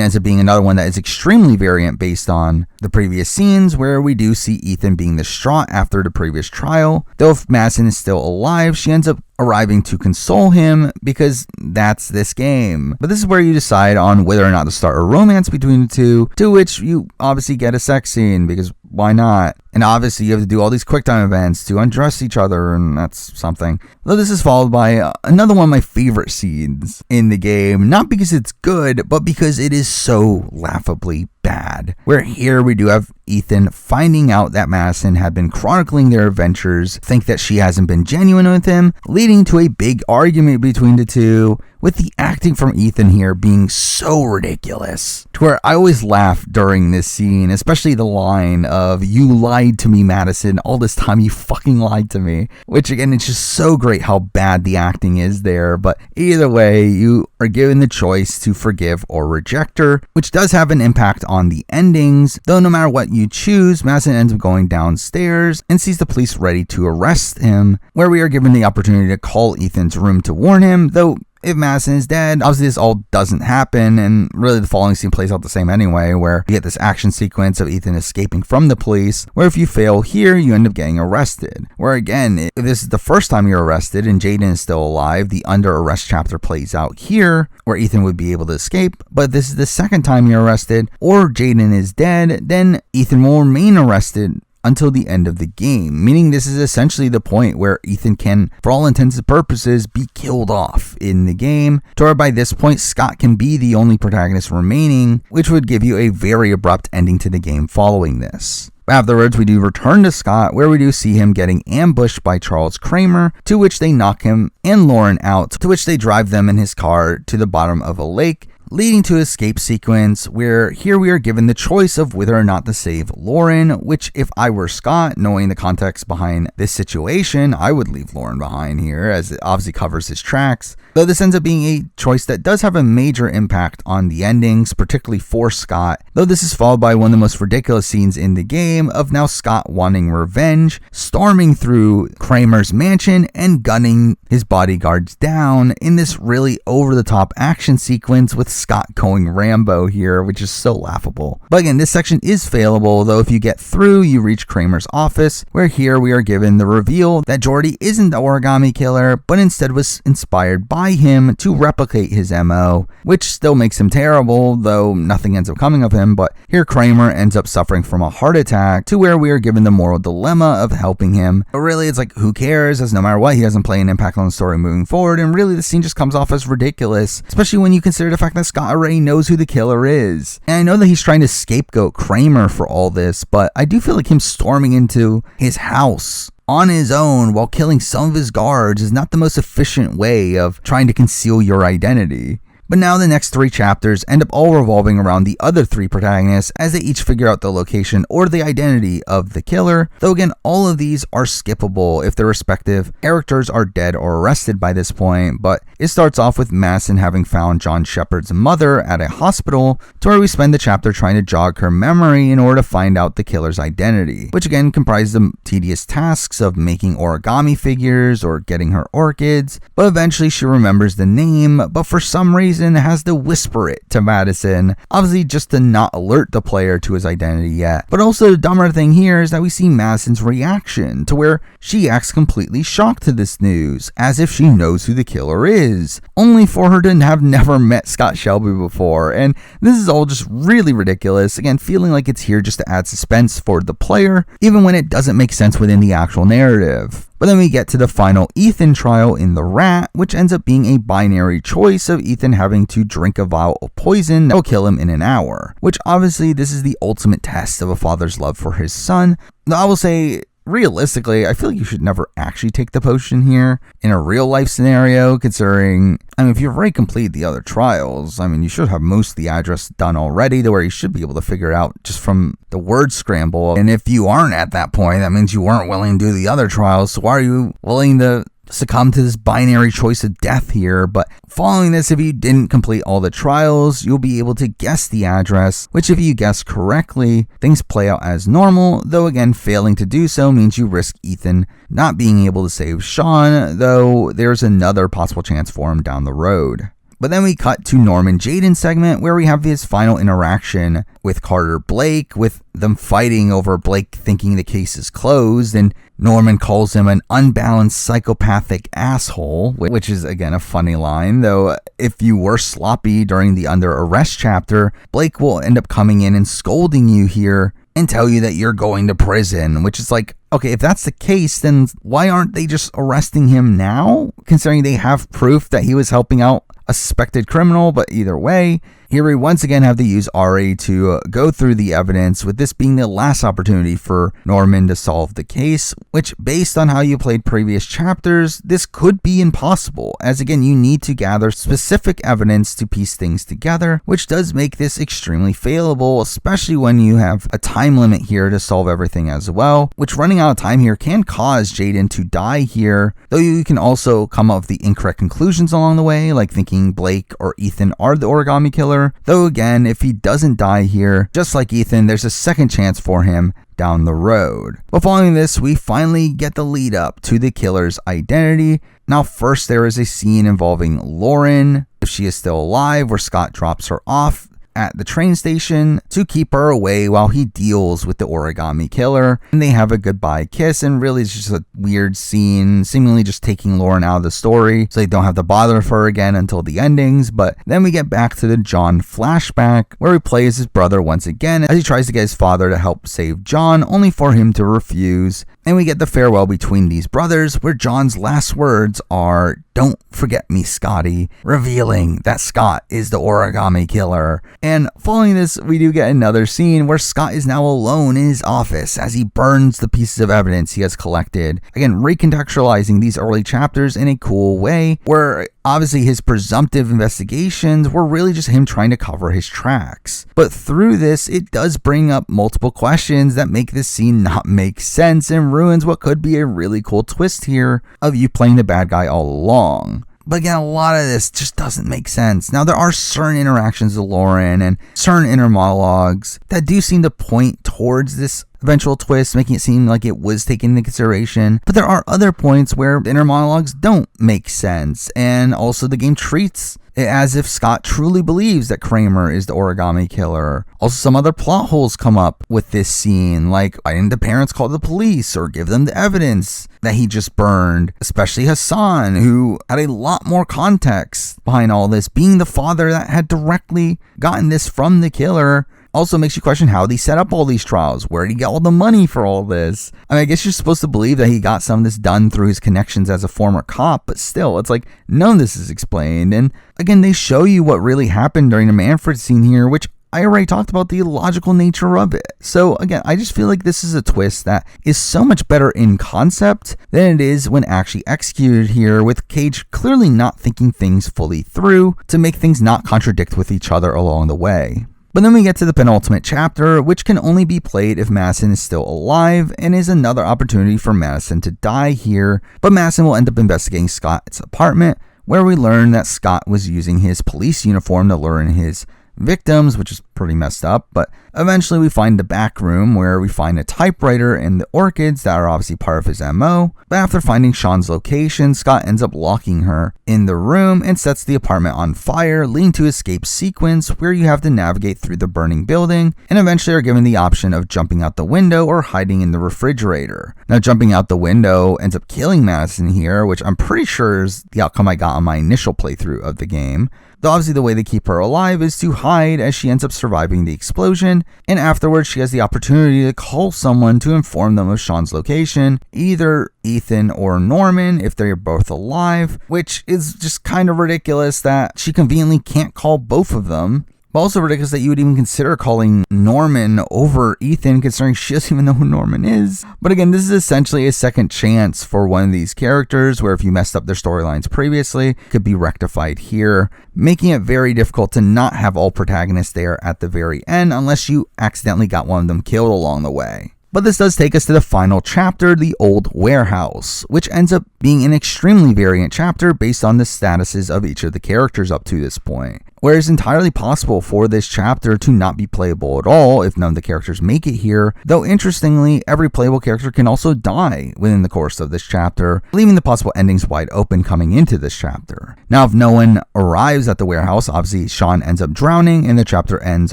S1: ends up being another one that is extremely variant based on the previous scenes, where we do see Ethan being distraught after the previous trial. Though if Madison is still alive, she ends up arriving to console him, because that's this game. But this is where you decide on whether or not to start a romance between the two, to which you obviously get a sex scene, because why not? And obviously you have to do all these QuickTime events to undress each other, and that's something. Though this is followed by another one of my favorite scenes in the game, not because it's good, but because it is so laughably bad. Where here we do have Ethan finding out that Madison had been chronicling their adventures, think that she hasn't been genuine with him, leading to a big argument between the two, with the acting from Ethan here being so ridiculous, to where I always laugh during this scene, especially the line of, "You lied to me, Madison, all this time you fucking lied to me," which again, it's just so great how bad the acting is there. But either way, you are given the choice to forgive or reject her, which does have an impact on the endings, though no matter what you choose, Madison ends up going downstairs and sees the police ready to arrest him, where we are given the opportunity to call Ethan's room to warn him, though if Madison is dead, obviously this all doesn't happen, and really the following scene plays out the same anyway, where you get this action sequence of Ethan escaping from the police, where if you fail here, you end up getting arrested. Where again, if this is the first time you're arrested and Jaden is still alive, the under arrest chapter plays out here, where Ethan would be able to escape, but if this is the second time you're arrested, or Jaden is dead, then Ethan will remain arrested until the end of the game, meaning this is essentially the point where Ethan can, for all intents and purposes, be killed off in the game, to where by this point Scott can be the only protagonist remaining, which would give you a very abrupt ending to the game following this. Afterwards, we do return to Scott, where we do see him getting ambushed by Charles Kramer, to which they knock him and Lauren out, to which they drive them in his car to the bottom of a lake, leading to an escape sequence where here we are given the choice of whether or not to save Lauren, which if I were Scott, knowing the context behind this situation, I would leave Lauren behind here, as it obviously covers his tracks. Though this ends up being a choice that does have a major impact on the endings, particularly for Scott, though this is followed by one of the most ridiculous scenes in the game of now Scott wanting revenge, storming through Kramer's mansion and gunning his bodyguards down in this really over-the-top action sequence with Scott going Rambo here, which is so laughable. But again, this section is failable, though if you get through, you reach Kramer's office, where here we are given the reveal that Jordy isn't the origami killer, but instead was inspired by him to replicate his MO, which still makes him terrible, though nothing ends up coming of him. But here Kramer ends up suffering from a heart attack, to where we are given the moral dilemma of helping him. But really, it's like, who cares, as no matter what, he doesn't play an impact on the story moving forward, and really the scene just comes off as ridiculous, especially when you consider the fact that Scott already knows who the killer is. And I know that he's trying to scapegoat Kramer for all this, but I do feel like him storming into his house on his own while killing some of his guards is not the most efficient way of trying to conceal your identity. But now the next 3 chapters end up all revolving around the other 3 protagonists as they each figure out the location or the identity of the killer, though again all of these are skippable if their respective characters are dead or arrested by this point. But it starts off with Madison having found John Shepard's mother at a hospital, to where we spend the chapter trying to jog her memory in order to find out the killer's identity, which again comprises the tedious tasks of making origami figures or getting her orchids. But eventually she remembers the name, but for some reason has to whisper it to Madison, obviously just to not alert the player to his identity yet. But also the dumber thing here is that we see Madison's reaction, to where she acts completely shocked to this news, as if she knows who the killer is, only for her to have never met Scott Shelby before. And this is all just really ridiculous, again feeling like it's here just to add suspense for the player, even when it doesn't make sense within the actual narrative. But then we get to the final Ethan trial in the Rat, which ends up being a binary choice of Ethan having to drink a vial of poison that will kill him in an hour, which obviously this is the ultimate test of a father's love for his son. Though I will say, realistically, I feel like you should never actually take the potion here in a real life scenario, considering, if you've already completed the other trials, you should have most of the address done already, to where you should be able to figure it out just from the word scramble. And if you aren't at that point, that means you weren't willing to do the other trials, so why are you willing to succumb to this binary choice of death here? But following this, if you didn't complete all the trials, you'll be able to guess the address, which if you guess correctly, things play out as normal, though again failing to do so means you risk Ethan not being able to save Sean, though there's another possible chance for him down the road. But then we cut to Norman Jaden segment, where we have his final interaction with Carter Blake, with them fighting over Blake thinking the case is closed, and Norman calls him an unbalanced psychopathic asshole, which is again a funny line, though if you were sloppy during the under arrest chapter, Blake will end up coming in and scolding you here and tell you that you're going to prison, which is like, okay, if that's the case, then why aren't they just arresting him now, considering they have proof that he was helping out a suspected criminal? But either way, here we once again have to use Ari to go through the evidence, with this being the last opportunity for Norman to solve the case, which based on how you played previous chapters, this could be impossible, as again you need to gather specific evidence to piece things together, which does make this extremely failable, especially when you have a time limit here to solve everything as well, which running out of time here can cause Jaden to die here, though you can also come up with the incorrect conclusions along the way, like thinking Blake or Ethan are the origami killer, though again, if he doesn't die here, just like Ethan, there's a second chance for him down the road. But following this, we finally get the lead up to the killer's identity. Now, first there is a scene involving Lauren, if she is still alive, where Scott drops her off at the train station to keep her away while he deals with the origami killer, and they have a goodbye kiss, and really it's just a weird scene, seemingly just taking Lauren out of the story so they don't have to bother with her again until the endings. But then we get back to the John flashback where he plays his brother once again as he tries to get his father to help save John, only for him to refuse. And we get the farewell between these brothers where John's last words are, "Don't forget me, Scotty," revealing that Scott is the origami killer. And following this, we do get another scene where Scott is now alone in his office as he burns the pieces of evidence he has collected. Again, recontextualizing these early chapters in a cool way, where obviously his presumptive investigations were really just him trying to cover his tracks. But through this, it does bring up multiple questions that make this scene not make sense and ruins what could be a really cool twist here of you playing the bad guy all along. But again, a lot of this just doesn't make sense. Now, there are certain interactions with Lauren and certain inner monologues that do seem to point towards this eventual twist, making it seem like it was taken into consideration. But there are other points where the inner monologues don't make sense. And also the game treats it as if Scott truly believes that Kramer is the origami killer. Also, some other plot holes come up with this scene, like why didn't the parents call the police or give them the evidence that he just burned? Especially Hassan, who had a lot more context behind all this, being the father that had directly gotten this from the killer. Also makes you question how they set up all these trials. Where did he get all the money for all this? I mean, I guess you're supposed to believe that he got some of this done through his connections as a former cop, but still, it's like none of this is explained. And again, they show you what really happened during the Manfred scene here, which I already talked about the illogical nature of it. So again, I just feel like this is a twist that is so much better in concept than it is when actually executed here, with Cage clearly not thinking things fully through to make things not contradict with each other along the way. But then we get to the penultimate chapter, which can only be played if Madison is still alive, and is another opportunity for Madison to die here. But Madison will end up investigating Scott's apartment, where we learn that Scott was using his police uniform to lure in his victims, which is pretty messed up. But eventually we find the back room where we find a typewriter and the orchids that are obviously part of his MO. But after finding Sean's location, Scott ends up locking her in the room and sets the apartment on fire, leading to escape sequence where you have to navigate through the burning building and eventually are given the option of jumping out the window or hiding in the refrigerator. Now, jumping out the window ends up killing Madison here, which I'm pretty sure is the outcome I got on my initial playthrough of the game. Though obviously the way they keep her alive is to hide as she ends up surviving the explosion, and afterwards she has the opportunity to call someone to inform them of Sean's location, either Ethan or Norman if they're both alive, which is just kind of ridiculous that she conveniently can't call both of them. But also ridiculous that you would even consider calling Norman over Ethan, considering she doesn't even know who Norman is. But again, this is essentially a second chance for one of these characters, where if you messed up their storylines previously, it could be rectified here, making it very difficult to not have all protagonists there at the very end, unless you accidentally got one of them killed along the way. But this does take us to the final chapter, the Old Warehouse, which ends up being an extremely variant chapter based on the statuses of each of the characters up to this point. Where it's entirely possible for this chapter to not be playable at all if none of the characters make it here, though interestingly, every playable character can also die within the course of this chapter, leaving the possible endings wide open coming into this chapter. Now, if no one arrives at the warehouse, obviously Sean ends up drowning and the chapter ends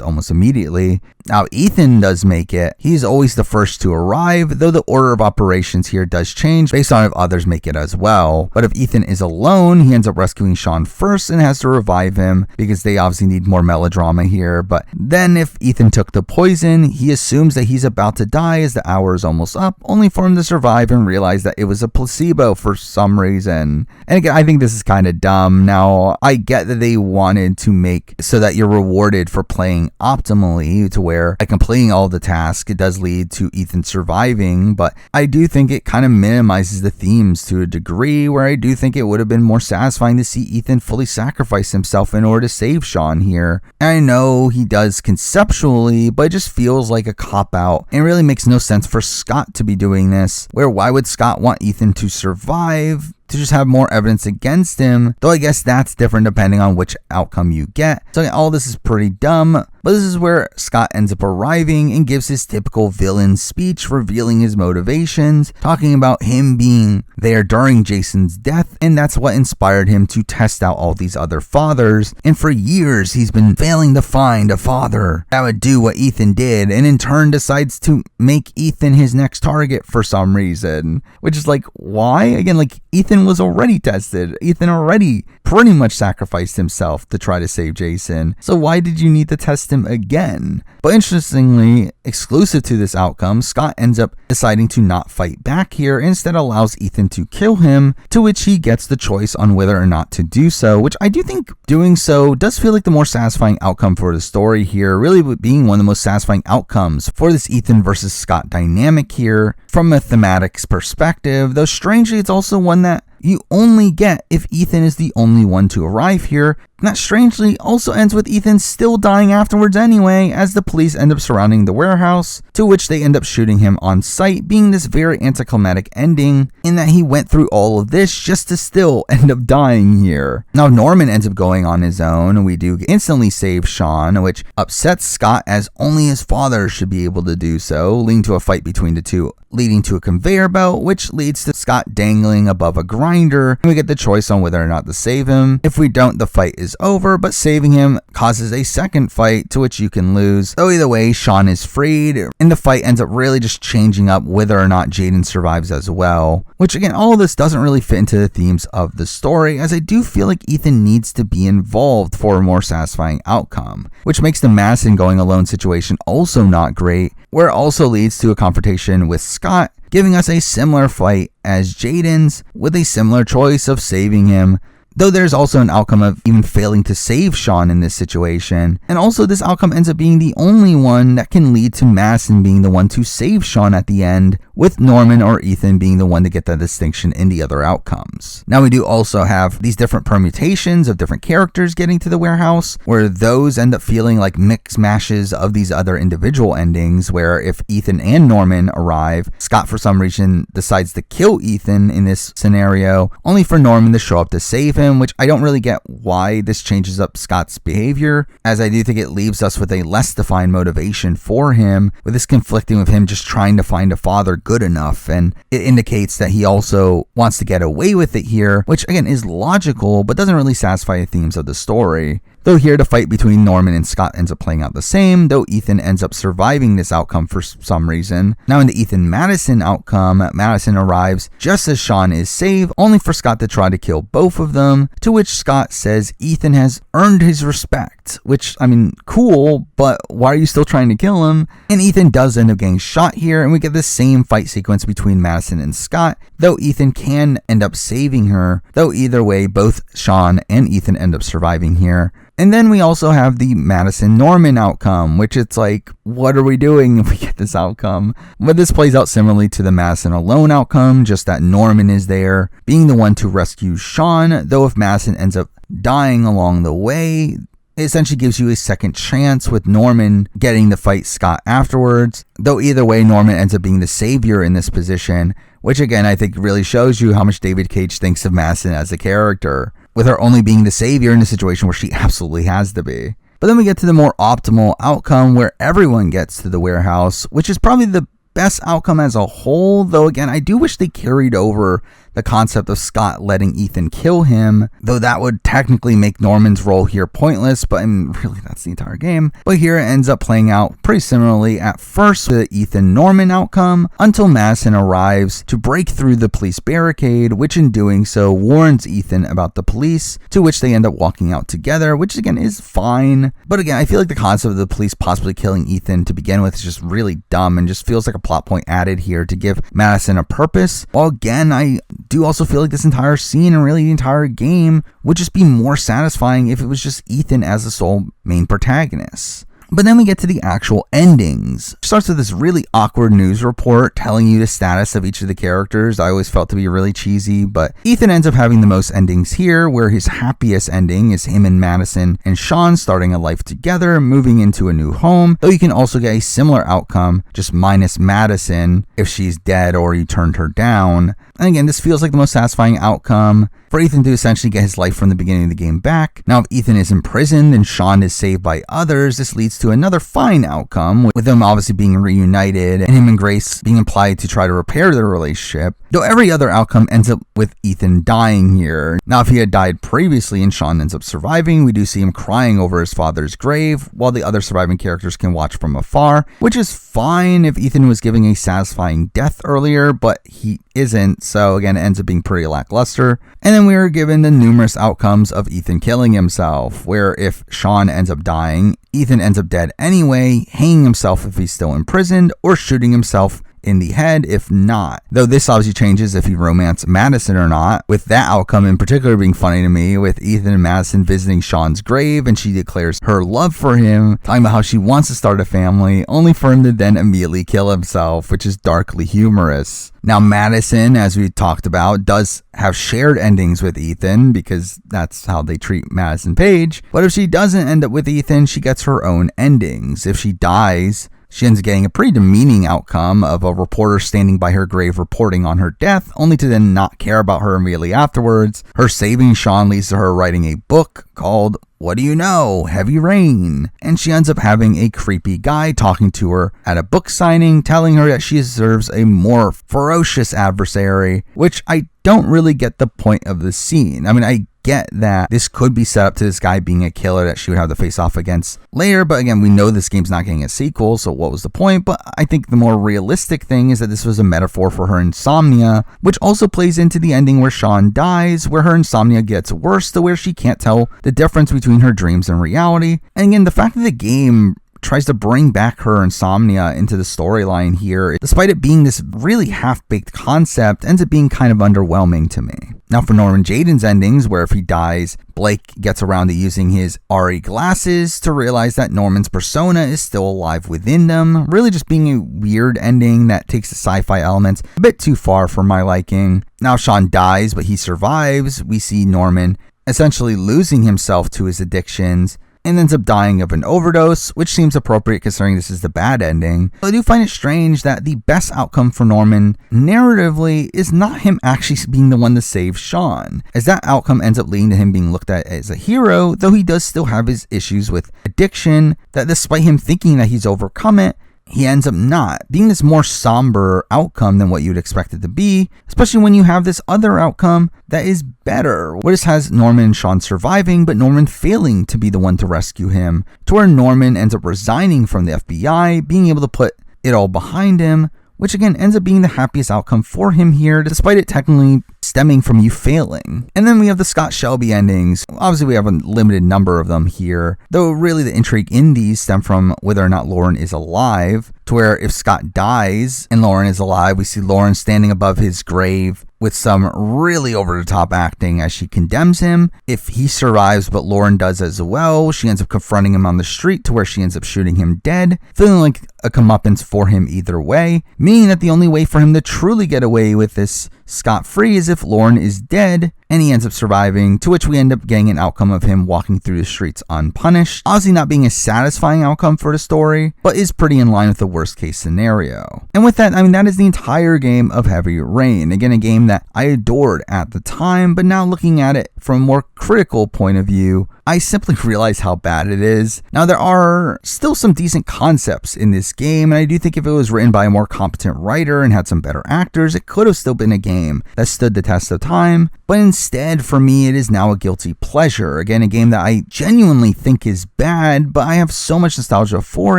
S1: almost immediately. Now, Ethan does make it. He's always the first to arrive, though the order of operations here does change based on if others make it as well. But if Ethan is alone, he ends up rescuing Sean first and has to revive him because they obviously need more melodrama here. But then if Ethan took the poison, he assumes that he's about to die as the hour is almost up, only for him to survive and realize that it was a placebo for some reason. And again, I think this is kind of dumb. Now, I get that they wanted to make so that you're rewarded for playing optimally, to where by completing all the tasks, it does lead to Ethan surviving, but I do think it kind of minimizes the themes to a degree, where I do think it would have been more satisfying to see Ethan fully sacrifice himself in order to save Sean here. And I know he does conceptually, but it just feels like a cop-out and really makes no sense for Scott to be doing this, where why would Scott want Ethan to survive? To just have more evidence against him, though I guess that's different depending on which outcome you get. So all this is pretty dumb, But this is where Scott ends up arriving and gives his typical villain speech, revealing his motivations, talking about him being there during Jason's death, and that's what inspired him to test out all these other fathers. And for years, he's been failing to find a father that would do what Ethan did, and in turn decides to make Ethan his next target for some reason. Which is like, why? Again, like, Ethan was already tested. Ethan already pretty much sacrificed himself to try to save Jason. So why did you need to test him again? But interestingly, exclusive to this outcome, Scott ends up deciding to not fight back here, instead allows Ethan to kill him, to which he gets the choice on whether or not to do so, which I do think doing so does feel like the more satisfying outcome for the story here, really being one of the most satisfying outcomes for this Ethan versus Scott dynamic here from a thematics perspective, though strangely it's also one that you only get if Ethan is the only one to arrive here. And that strangely also ends with Ethan still dying afterwards anyway, as the police end up surrounding the warehouse, to which they end up shooting him on sight, being this very anticlimactic ending in that he went through all of this just to still end up dying here. Now Norman ends up going on his own, and we do instantly save Sean, which upsets Scott as only his father should be able to do so, leading to a fight between the two, leading to a conveyor belt, which leads to Scott dangling above a grinder, and we get the choice on whether or not to save him. If we don't, the fight is over, but saving him causes a second fight to which you can lose. So either way, Sean is freed, and the fight ends up really just changing up whether or not Jaden survives as well. Which again, all of this doesn't really fit into the themes of the story, as I do feel like Ethan needs to be involved for a more satisfying outcome, which makes the Madison going alone situation also not great, where it also leads to a confrontation with Scott, giving us a similar fight as Jaden's, with a similar choice of saving him, though there's also an outcome of even failing to save Sean in this situation. And also this outcome ends up being the only one that can lead to Madison being the one to save Sean at the end, with Norman or Ethan being the one to get that distinction in the other outcomes. Now we do also have these different permutations of different characters getting to the warehouse, where those end up feeling like mix mashes of these other individual endings, where if Ethan and Norman arrive, Scott for some reason decides to kill Ethan in this scenario, only for Norman to show up to save him, which I don't really get why this changes up Scott's behavior, as I do think it leaves us with a less defined motivation for him, with this conflicting with him just trying to find a father good enough, and it indicates that he also wants to get away with it here, which again is logical but doesn't really satisfy the themes of the story. Though here the fight between Norman and Scott ends up playing out the same, though Ethan ends up surviving this outcome for some reason. Now in the Ethan Madison outcome, Madison arrives just as Sean is saved, only for Scott to try to kill both of them, to which Scott says Ethan has earned his respect, which, I mean, cool, but why are you still trying to kill him? And Ethan does end up getting shot here, and we get the same fight sequence between Madison and Scott, though Ethan can end up saving her, though either way, both Sean and Ethan end up surviving here. And then we also have the Madison-Norman outcome, which it's like, what are we doing if we get this outcome? But this plays out similarly to the Madison alone outcome, just that Norman is there, being the one to rescue Sean, though if Madison ends up dying along the way, it essentially gives you a second chance, with Norman getting to fight Scott afterwards, though either way, Norman ends up being the savior in this position, which again, I think really shows you how much David Cage thinks of Madison as a character, with her only being the savior in a situation where she absolutely has to be. But then we get to the more optimal outcome, where everyone gets to the warehouse, which is probably the best outcome as a whole, though again, I do wish they carried over the concept of Scott letting Ethan kill him, though that would technically make Norman's role here pointless, but I mean, really that's the entire game. But here it ends up playing out pretty similarly at first to the Ethan-Norman outcome, until Madison arrives to break through the police barricade, which in doing so warns Ethan about the police, to which they end up walking out together, which again is fine. But again, I feel like the concept of the police possibly killing Ethan to begin with is just really dumb, and just feels like a plot point added here to give Madison a purpose, while again, I do also feel like this entire scene and really the entire game would just be more satisfying if it was just Ethan as the sole main protagonist. But then we get to the actual endings. It starts with this really awkward news report telling you the status of each of the characters. I always felt to be really cheesy, but Ethan ends up having the most endings here, where his happiest ending is him and Madison and Sean starting a life together, moving into a new home, though you can also get a similar outcome, just minus Madison if she's dead or you turned her down. And again, this feels like the most satisfying outcome. For for Ethan to essentially get his life from the beginning of the game back. Now, if Ethan is imprisoned and Sean is saved by others, this leads to another fine outcome, with them obviously being reunited and him and Grace being implied to try to repair their relationship, though every other outcome ends up with Ethan dying here. Now, if he had died previously and Sean ends up surviving, we do see him crying over his father's grave, while the other surviving characters can watch from afar, which is fine if Ethan was giving a satisfying death earlier, but he isn't, so again, it ends up being pretty lackluster. And then we are given the numerous outcomes of Ethan killing himself, where if Sean ends up dying, Ethan ends up dead anyway, hanging himself if he's still imprisoned, or shooting himself in the head if not. Though this obviously changes if he romanced Madison or not, with that outcome in particular being funny to me, with Ethan and Madison visiting Sean's grave and she declares her love for him, talking about how she wants to start a family, only for him to then immediately kill himself, which is darkly humorous. Now, Madison, as we talked about, does have shared endings with Ethan because that's how they treat Madison Page. But if she doesn't end up with Ethan, she gets her own endings. If she dies, she ends up getting a pretty demeaning outcome of a reporter standing by her grave reporting on her death, only to then not care about her immediately afterwards. Her saving Sean leads to her writing a book called What Do You Know? Heavy Rain. And she ends up having a creepy guy talking to her at a book signing, telling her that she deserves a more ferocious adversary, which I don't really get the point of the scene. I mean, I get that this could be set up to this guy being a killer that she would have to face off against later, but again, we know this game's not getting a sequel, so what was the point? But I think the more realistic thing is that this was a metaphor for her insomnia, which also plays into the ending where Sean dies, where her insomnia gets worse to where she can't tell the difference between her dreams and reality. And again, the fact that the game tries to bring back her insomnia into the storyline here, despite it being this really half-baked concept, ends up being kind of underwhelming to me. Now, for Norman Jayden's endings, where if he dies, Blake gets around to using his RE glasses to realize that Norman's persona is still alive within them, really just being a weird ending that takes the sci-fi elements a bit too far for my liking. Now, if Sean dies, but he survives, we see Norman essentially losing himself to his addictions and ends up dying of an overdose, which seems appropriate considering this is the bad ending. But I do find it strange that the best outcome for Norman narratively is not him actually being the one to save Sean, as that outcome ends up leading to him being looked at as a hero, though he does still have his issues with addiction, that despite him thinking that he's overcome it, he ends up not being this more somber outcome than what you'd expect it to be, especially when you have this other outcome that is better. What has Norman and Sean surviving, but Norman failing to be the one to rescue him, to where Norman ends up resigning from the FBI, being able to put it all behind him, which again ends up being the happiest outcome for him here, despite it technically stemming from you failing. And then we have the Scott Shelby endings. Obviously, we have a limited number of them here, though really the intrigue in these stem from whether or not Lauren is alive, to where if Scott dies and Lauren is alive, we see Lauren standing above his grave with some really over-the-top acting as she condemns him. If he survives, but Lauren does as well, she ends up confronting him on the street to where she ends up shooting him dead, feeling like a comeuppance for him either way, meaning that the only way for him to truly get away with this scot-free is if Lauren is dead and he ends up surviving, to which we end up getting an outcome of him walking through the streets unpunished. Obviously not being a satisfying outcome for the story, but is pretty in line with the worst case scenario. And with that, I mean, that is the entire game of Heavy Rain. Again, a game that I adored at the time, but now looking at it from a more critical point of view, I simply realize how bad it is. Now, there are still some decent concepts in this game, and I do think if it was written by a more competent writer and had some better actors, it could have still been a game that stood the test of time. But instead, for me, it is now a guilty pleasure. Again, a game that I genuinely think is bad, but I have so much nostalgia for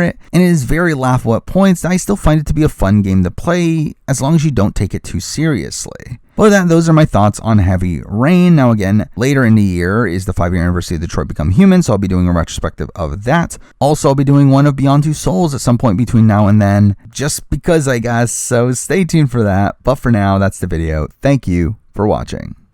S1: it, and it is very laughable at points that I still find it to be a fun game to play, as long as you don't take it too seriously. But that, those are my thoughts on Heavy Rain. Now again, later in the year is the 5-year anniversary of Detroit Become Human, so I'll be doing a retrospective of that. Also, I'll be doing one of Beyond Two Souls at some point between now and then, just because I guess, so stay tuned for that. But for now, that's the video. Thank you for watching.